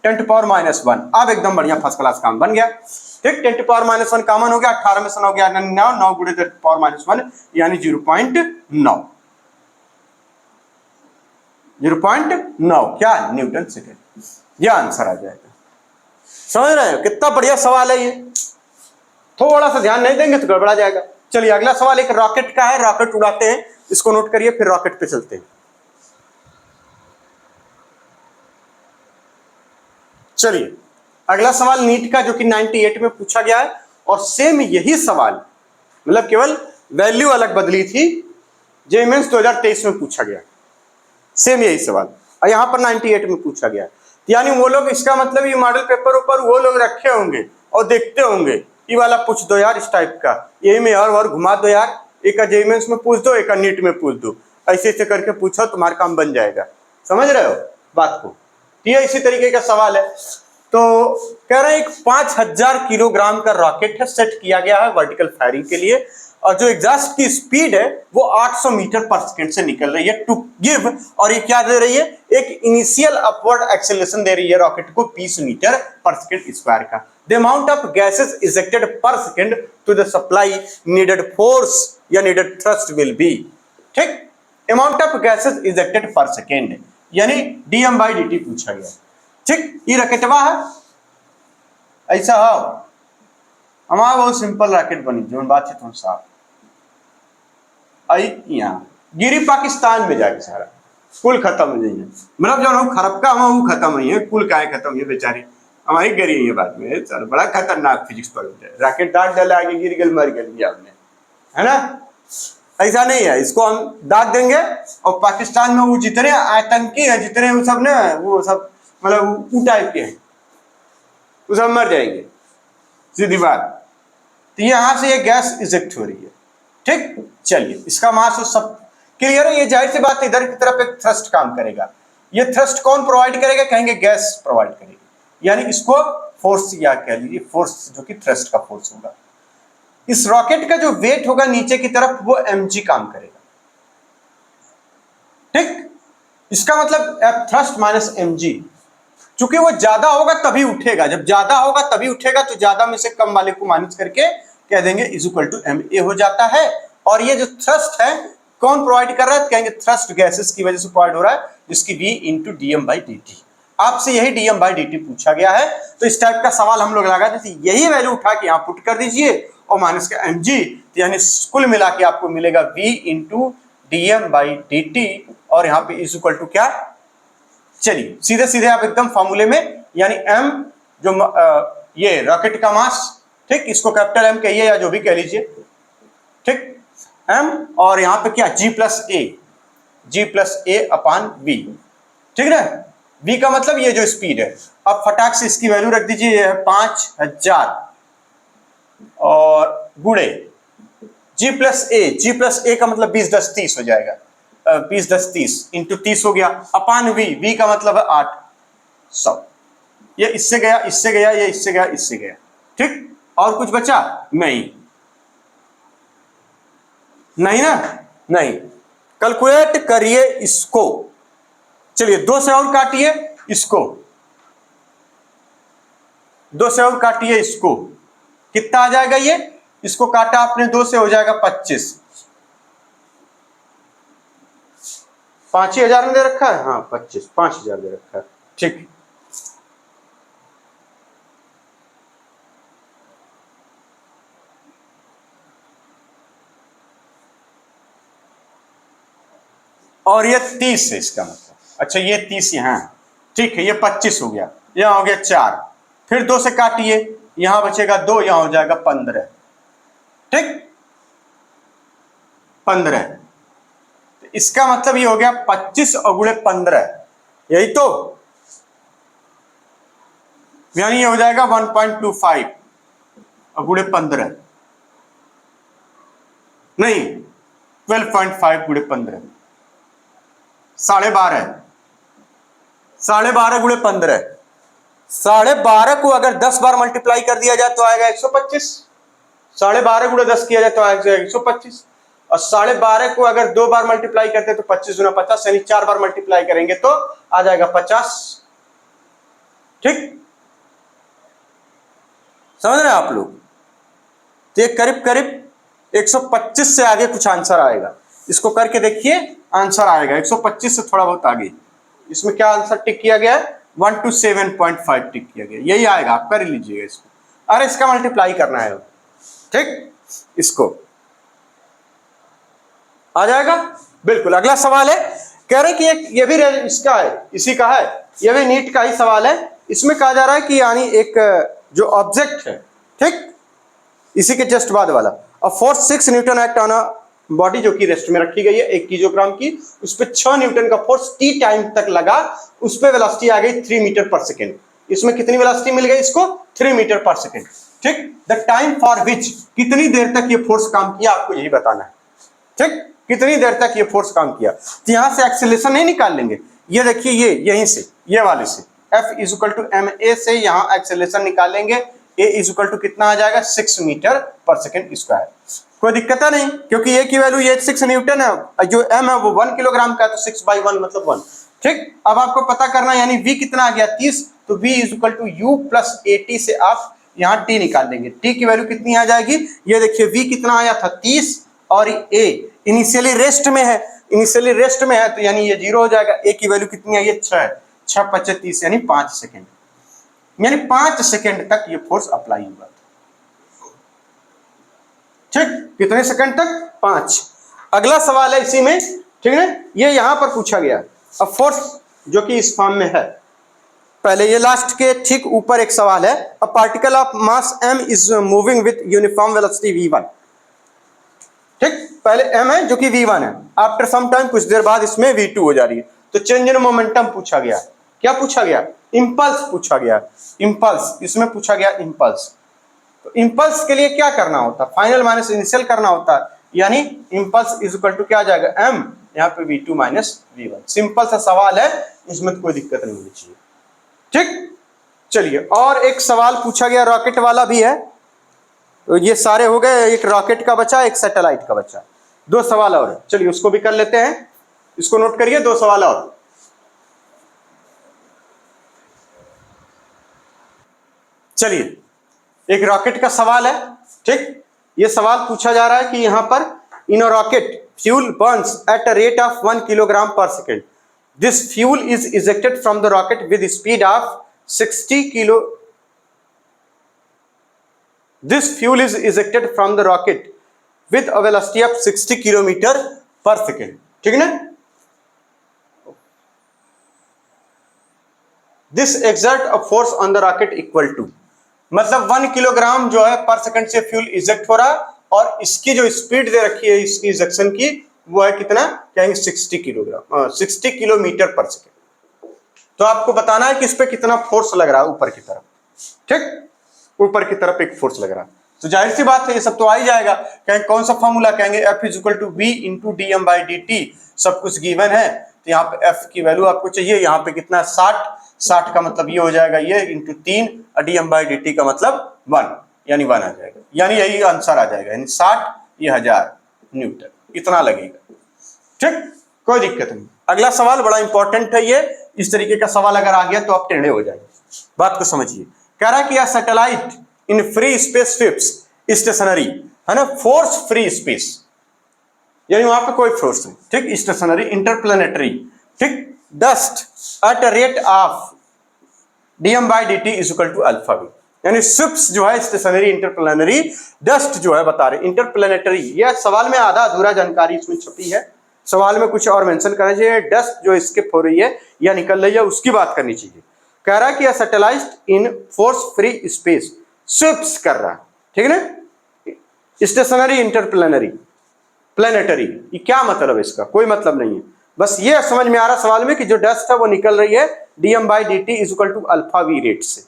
10 की पावर -1, अब एकदम बढ़िया फर्स्ट क्लास काम बन गया, ठीक, 10 की पावर -1 कॉमन हो गया, 18 में से 9 गया 9, 9 गुणे 10 की पावर -1 यानी 0.9, 0.9 क्या न्यूटन सेकेंड, यह आंसर आ जाएगा। समझ रहे हो कितना बढ़िया सवाल है ये, थोड़ा सा ध्यान नहीं देंगे तो गड़बड़ा जाएगा। चलिए अगला सवाल एक रॉकेट का है, रॉकेट उड़ाते हैं, इसको नोट करिए, फिर रॉकेट पे चलते हैं। चलिए अगला सवाल नीट का जो कि 98 में पूछा गया है, और सेम यही सवाल, मतलब केवल वैल्यू अलग बदली थी, जेईई मेंस 2023 में पूछा गया, सेम यही सवाल, और यहां पर 98 में पूछा गया, यानी वो लोग, इसका मतलब ये मॉडल पेपर ऊपर वो लोग रखे होंगे और देखते होंगे, ये वाला पूछ दो यार, इस टाइप का, यही में और घुमा दो यार, एक जेईई मेंस में पूछ दो, एक नीट में पूछ दो, ऐसे ऐसे करके पूछो, तुम्हारा काम बन जाएगा, समझ रहे हो बात को। ये इसी तरीके का सवाल है। तो कह रहे हैं एक 5000 किलोग्राम का रॉकेट है, सेट किया गया है वर्टिकल फायरिंग के लिए, और जो एग्जॉस्ट की स्पीड है वो 800 मीटर पर सेकंड से निकल रही है टू गिव, और ये क्या दे रही है, एक इनिशियल अपवर्ड एक्सेलरेशन दे रही है रॉकेट को 20 मीटर पर सेकंड स्क्वायर का। The amount of gases ejected per second to the supply needed force या नीडेड थ्रस्ट विल बी, ठीक, amount of gases ejected per second यानी dm/dt पूछा गया, ठीक, ये रॉकेटवा है, ऐसा हो हमारा बहुत सिंपल रॉकेट बनी जो बात है तुम साहब, आई यहाँ गिरी पाकिस्तान में जाके सारा कुल खत्म हो जाइए, मतलब जो खरबका हम वो खत्म नहीं है, कुल काहे खत्म है बेचारी, हमारी गिरी है बात में, सर बड़ा खतरनाक फिजिक्स पर होता है, रॉकेट दाग डाले आगे गिर गल मर गई आपने, है ना, ऐसा नहीं है, इसको हम दाग देंगे, और पाकिस्तान में वो जितने आतंकी है, जितने वो सब ना, वो सब मतलब वो टाइप के हैं, वो सब मर जाएंगे, सीधी बात। तो यहां से ये गैस इजेक्ट हो रही है, ठीक, चलिए इसका मास सब क्लियर है, ये जाहिर सी बात है, इधर की तरफ एक थ्रस्ट काम करेगा, ये थ्रस्ट कौन प्रोवाइड करेगा कहेंगे गैस प्रोवाइड करेगी, यानी इसको फोर्स या कह लीजिए फोर्स जो कि थ्रस्ट का फोर्स होगा। इस रॉकेट का जो वेट होगा नीचे की तरफ वो mg काम करेगा। ठीक, इसका मतलब F थ्रस्ट माइनस mg, चूंकि वो ज्यादा होगा तभी उठेगा, जब ज्यादा होगा तभी उठेगा तो ज्यादा में से कम वाले को माइनस करके कह देंगे इज इक्वल टू ma हो जाता है। और ये जो थ्रस्ट है कौन प्रोवाइड कर रहा है, कहेंगे थ्रस्ट गैसेस की वजह से प्रोवाइड हो रहा है, जिसकी v इंटू dm/dt। आपसे यही dm/dt पूछा गया है, तो इस टाइप का सवाल हम लोग लगा देते, यही वैल्यू उठा के यहाँ पुट कर दीजिए और माइनस का mg, तो यानी कुल मिला के आपको मिलेगा v इंटू dm/dt और यहाँ पे इज इक्वल टू क्या, चलिए सीधे सीधे आप एकदम फॉर्मूले में, यानी m जो ये रॉकेट का मास, ठीक, इसको कैपिटल M कहिए या जो भी कह लीजिए, ठीक, m और यहाँ पे क्या g plus a upon v, ठीक ना। v का मतलब ये जो स्पीड है, अब फटाक से इसकी वैल्यू रख दीजिए, ये है 5000 और गुणे g प्लस a का मतलब 20 10 30 हो जाएगा, 20 10 30 इंटू 30 हो गया, अपान v का मतलब है 800। ये इससे गया इससे गया, ये इससे गया इससे गया, ठीक, और कुछ बचा नहीं, नहीं ना, नहीं। कैलकुलेट करिए इसको, चलिए 2 से और काटिए इसको, 2 से और काटिए इसको, कितना आ जाएगा ये, इसको काटा आपने 2 से हो जाएगा 25, 5,000 में दे रखा है, हाँ 5000 दे रखा है, ठीक। और ये 30 है इसका मतलब, अच्छा ये 30 यहाँ, ठीक है, ये 25 हो गया, यहाँ हो गया 4, फिर 2 से काटिए, यहां बचेगा 2, यहां हो जाएगा 15, ठीक, 15, तो इसका मतलब ये हो गया 25 और गुणे 15, यही तो, यानी ये हो जाएगा 1.25 और गुणे 15, नहीं 12.5 गुणे 15, 12.5, 12.5 गुणे 15, 12.5 को अगर 10 बार मल्टीप्लाई कर दिया जाए तो आएगा 125, 12.5 गुणे 10 किया जाए तो आएगा 125, और 12.5 को अगर 2 बार मल्टीप्लाई करते तो 25 गुना 50, यानी 4 बार मल्टीप्लाई करेंगे तो आ जाएगा 50, ठीक, समझ रहे हैं आप लोग। तो ये करीब करीब 125 से आगे कुछ आंसर आएगा, इसको करके देखिए आंसर आएगा 125 से थोड़ा बहुत आगे, इसमें क्या आंसर टिक किया गया है 127.5 टिक किया गया, यही आएगा, आप कर लीजिएगा इसको, अरे इसका मल्टीप्लाई करना है, ठीक, इसको आ जाएगा बिल्कुल। अगला सवाल है, कह रहे हैं कि ये भी इसका है, इसी का है, ये भी नीट का ही सवाल है, इसमें कहा जा रहा है कि यानी एक जो ऑब्जेक्ट है, ठीक, इसी के जस्ट बाद वाला, और force 6 Newton act on a body जो कि रेस्ट में रखी गई है 1 किलोग्राम की, उस पर 6 न्यूटन का फोर्स t टाइम तक लगा, उस पर वेलोसिटी आ गई 3 मीटर पर सेकेंड, इसमें कितनी वेलोसिटी मिल गई इसको 3 मीटर पर सेकेंड, ठीक, द टाइम फॉर विच, कितनी देर तक ये फोर्स काम किया आपको यही बताना है, ठीक, कितनी देर तक ये फोर्स काम किया। तो यहां से एक्सेलरेशन नहीं निकाल लेंगे, ये देखिए ये यहीं से ये वाले से F is equal to ma से यहां एक्सेलरेशन निकालेंगे, a इज इक्वल टू कितना आ जाएगा 6 मीटर पर सेकेंड स्क्वायर, कोई दिक्कत है नहीं, क्योंकि a की वैल्यू ये 6 न्यूटन है, जो m है वो 1 किलोग्राम का है, तो 6/1 मतलब 1, ठीक। अब आपको पता करना है, यानी v कितना आ गया 30, तो v is equal to u plus at से आप यहाँ t निकाल देंगे, t की वैल्यू कितनी आ जाएगी, ये देखिए v कितना आया था 30 और a इनिशियली रेस्ट में है, इनिशियली रेस्ट में है, तो यानी ये 0 हो जाएगा, a की वैल्यू कितनी आई है 6, 6 5 30 यानी 5 सेकेंड, यानी 5 सेकेंड तक ये फोर्स अप्लाई हुआ, ठीक, कितने सेकंड तक 5। अगला सवाल है इसी में, ठीक है, ये यहां पर पूछा गया, अब फोर्स जो कि इस फॉर्म में है, पहले ये लास्ट के ठीक ऊपर एक सवाल है, a particle of mass m is moving with uniform velocity v1, ठीक, पहले m है जो कि v1 है, आफ्टर सम टाइम कुछ देर बाद इसमें v2 हो जा रही है, तो चेंज इन मोमेंटम पूछा गया, क्या पूछा गया, इंपल्स पूछा गया, इंपल्स इसमें पूछा गया इंपल्स, तो इंपल्स के लिए क्या करना होता है, फाइनल माइनस इनिशियल करना होता है, यानी इंपल्स इज इक्वल टू क्या आ जाएगा m, यहाँ पे v2 माइनस v1, सिंपल सा सवाल है, इसमें तो कोई दिक्कत नहीं होनी चाहिए, ठीक। चलिए, और एक सवाल पूछा गया रॉकेट वाला भी है। तो ये सारे हो गए, एक रॉकेट का बचा, एक सैटेलाइट का बचा, दो सवाल और है। चलिए उसको भी कर लेते हैं, इसको नोट करिए, दो सवाल और। चलिए, एक रॉकेट का सवाल है, ठीक। ये सवाल पूछा जा रहा है कि यहां पर in rocket fuel burns at a rate of 1 kilogram per second. This fuel is ejected from the rocket with speed of 60 kilo. This fuel is ejected from the rocket with a velocity of 60 kilometre पर सेकेंड, ठीक है ना। This exert a force on the rocket equal to, मतलब 1 किलोग्राम जो है पर सेकंड से फ्यूल इजेक्ट हो रहा, और इसकी जो स्पीड दे रखी है इसकी इजेक्शन की, वो है कितना, कहेंगे 60 किलोग्राम 60 किलोमीटर पर सेकेंड। तो आपको बताना है कि इस पे कितना फोर्स लग रहा है ऊपर की तरफ, ठीक, ऊपर की तरफ एक फोर्स लग रहा है। तो जाहिर सी बात है ये सब तो आ ही जाएगा। कहेंगे कौन सा फॉर्मूला, कहेंगे F is equal to V into d m by d t, सब कुछ गिवन है। तो यहाँ पे F की वैल्यू आपको चाहिए, यहाँ पे कितना 60 का मतलब ये हो जाएगा ये इंटू 3, और d m by d t का मतलब 1, यानी 1 आ जाएगा, यानी यही आंसर आ जाएगा, यानी 60 ये 1000 न्यूटन इतना लगेगा, ठीक, कोई दिक्कत नहीं। अगला सवाल बड़ा इंपॉर्टेंट है, ये इस तरीके का सवाल अगर आ गया तो आप टेढ़े हो जाएंगे। बात को समझिए, कह रहा है कि यह satellite in free space sweeps stationary, है ना, फोर्स फ्री स्पेस, यानी वहां पे कोई फोर्स नहीं, ठीक, स्टेशनरी इंटरप्लेनेटरी, ठीक, dust at a rate of dm by d t is equal to alpha v, यानी स्विप्स जो है स्टेशनरी इंटरप्लेनेटरी, डस्ट जो है बता रहे इंटरप्लेनेटरी। यह सवाल में आधा अधूरा जानकारी इसमें छपी है, सवाल में कुछ और मेंशन करना चाहिए। डस्ट जो स्किप हो रही है या निकल रही है उसकी बात करनी चाहिए। कह रहा है कि satellite in force free space sweeps कर रहा है, ठीक है ना, स्टेशनरी इंटरप्लेनरी प्लेनेटरी, ये क्या मतलब है इसका, कोई मतलब नहीं है, बस ये समझ में आ रहा सवाल में कि जो डस्ट है वो निकल रही है dm by d t is equal to alpha v rate से,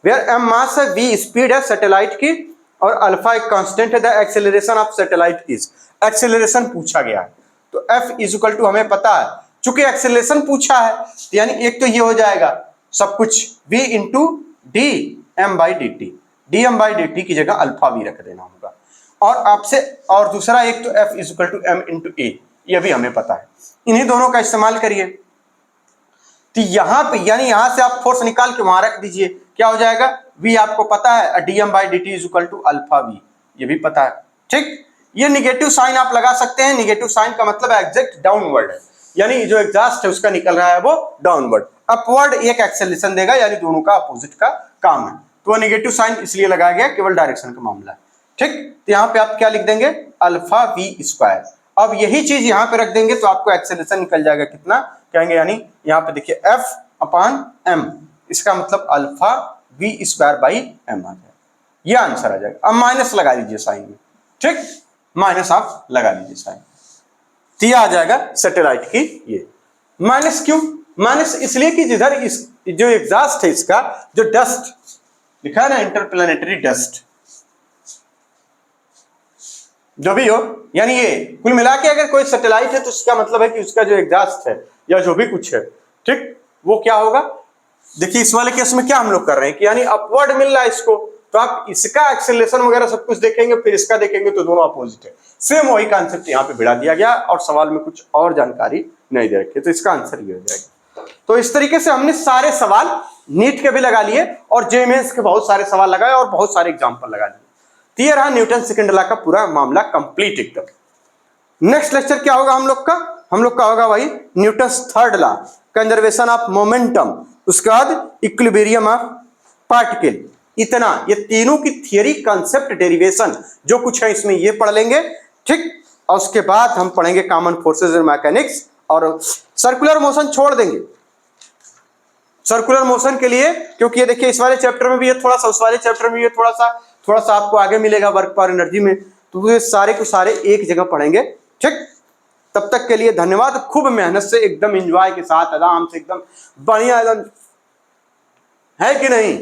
वेयर एम मास है, वी स्पीड है सैटेलाइट की, और अल्फा एक कांस्टेंट है, the acceleration of satellite is, acceleration पूछा गया है। तो एफ इज इक्वल टू हमें पता है, चूंकि एक्सेलरेशन पूछा है तो यानी एक तो ये हो जाएगा सब कुछ v into d m by d t, d m by d t की जगह अल्फा वी रख देना होगा, और आपसे, और दूसरा एक तो f is equal to m into a, यह भी हमें पता है, इन्हीं दोनों का इस्तेमाल करिए। तो यहां पे यानी यहां से आप फोर्स निकाल के वहां रख दीजिए, क्या हो जाएगा, v आपको पता है, d m by d t is equal to alpha v, ये भी पता है, ठीक। ये निगेटिव साइन आप लगा सकते हैं, निगेटिव साइन का मतलब एग्जैक्ट डाउनवर्ड है, यानी जो एग्जॉस्ट है उसका निकल रहा है वो डाउनवर्ड, अपवर्ड एक एक्सेलरेशन देगा, यानी दोनों का अपोजिट का काम है। तो नेगेटिव साइन इसलिए लगाया गया, केवल डायरेक्शन का मामला है, ठीक। तो यहाँ पे आप क्या लिख देंगे, अल्फा वी स्क्वायर। अब यही चीज यहाँ पे रख देंगे तो आपको एक्सेलरेशन निकल जाएगा कितना, कहेंगे यानी यहाँ पे देखिए एफ अपान एम, इसका मतलब alpha v square by m आ जाएगा, ये आंसर आ जाएगा। अब माइनस लगा दीजिए साइन में, ठीक, माइनस आप लगा लीजिए साइन, तो ये आ जाएगा सैटेलाइट की, ये माइनस क्यों, माइनस इसलिए कि जिधर इस जो एग्जॉस्ट है इसका जो डस्ट लिखा है ना, इंटरप्लेनेटरी डस्ट जो भी हो, यानी ये कुल मिला के अगर कोई सैटेलाइट है तो इसका मतलब है कि उसका जो एग्जॉस्ट है या जो भी कुछ है, ठीक, वो क्या होगा। देखिए इस वाले केस में क्या हम लोग कर रहे हैं कि यानी अपवर्ड मिल रहा है इसको, तो आप इसका एक्सेलरेशन वगैरह सब कुछ देखेंगे, फिर इसका देखेंगे तो दोनों अपोजिट है। सेम वही कॉन्सेप्ट यहाँ पे भिड़ा दिया गया और सवाल में कुछ और जानकारी नहीं दे रखी, तो इसका आंसर ये हो जाएगा। तो इस तरीके से हमने सारे सवाल नीट के भी लगा लिए और जे मेंस के बहुत सारे सवाल लगाए और बहुत सारे एग्जाम्पल लगा लिए। तो ये रहा न्यूटन सेकंड लॉ का पूरा मामला कंप्लीट एकदम। नेक्स्ट लेक्चर क्या होगा हम लोग का, हम लोग का होगा भाई Newton third law, conservation of momentum, उसके बाद इक्विलिब्रियम ऑफ पार्टिकल। इतना ये तीनों की थियरी, कांसेप्ट, डेरिवेशन जो कुछ है इसमें ये पढ़ लेंगे, ठीक। और उसके बाद हम पढ़ेंगे कॉमन फोर्सेस एंड मैकेनिक्स, और सर्कुलर मोशन छोड़ देंगे। सर्कुलर मोशन के लिए, क्योंकि ये देखिए इस वाले चैप्टर में भी है थोड़ा सा, उस वाले चैप्टर में भी थोड़ा सा आपको आगे मिलेगा वर्क पावर एनर्जी में, तो ये सारे के सारे एक जगह पढ़ेंगे, ठीक। तब तक के लिए धन्यवाद। खूब मेहनत से एकदम एंजॉय के साथ आराम से एकदम बढ़िया एकदम, है कि नहीं,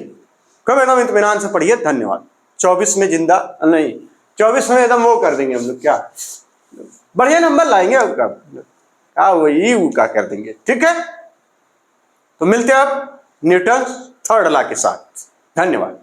कब एकदम इत्मीनान से पढ़िए। धन्यवाद। 24 में जिंदा नहीं, 24 में एकदम वो कर देंगे हम लोग, क्या बढ़िया नंबर लाएंगे आपका, क्या वही का कर देंगे, ठीक है। तो मिलते हैं आप न्यूटन थर्ड लॉ के साथ। धन्यवाद।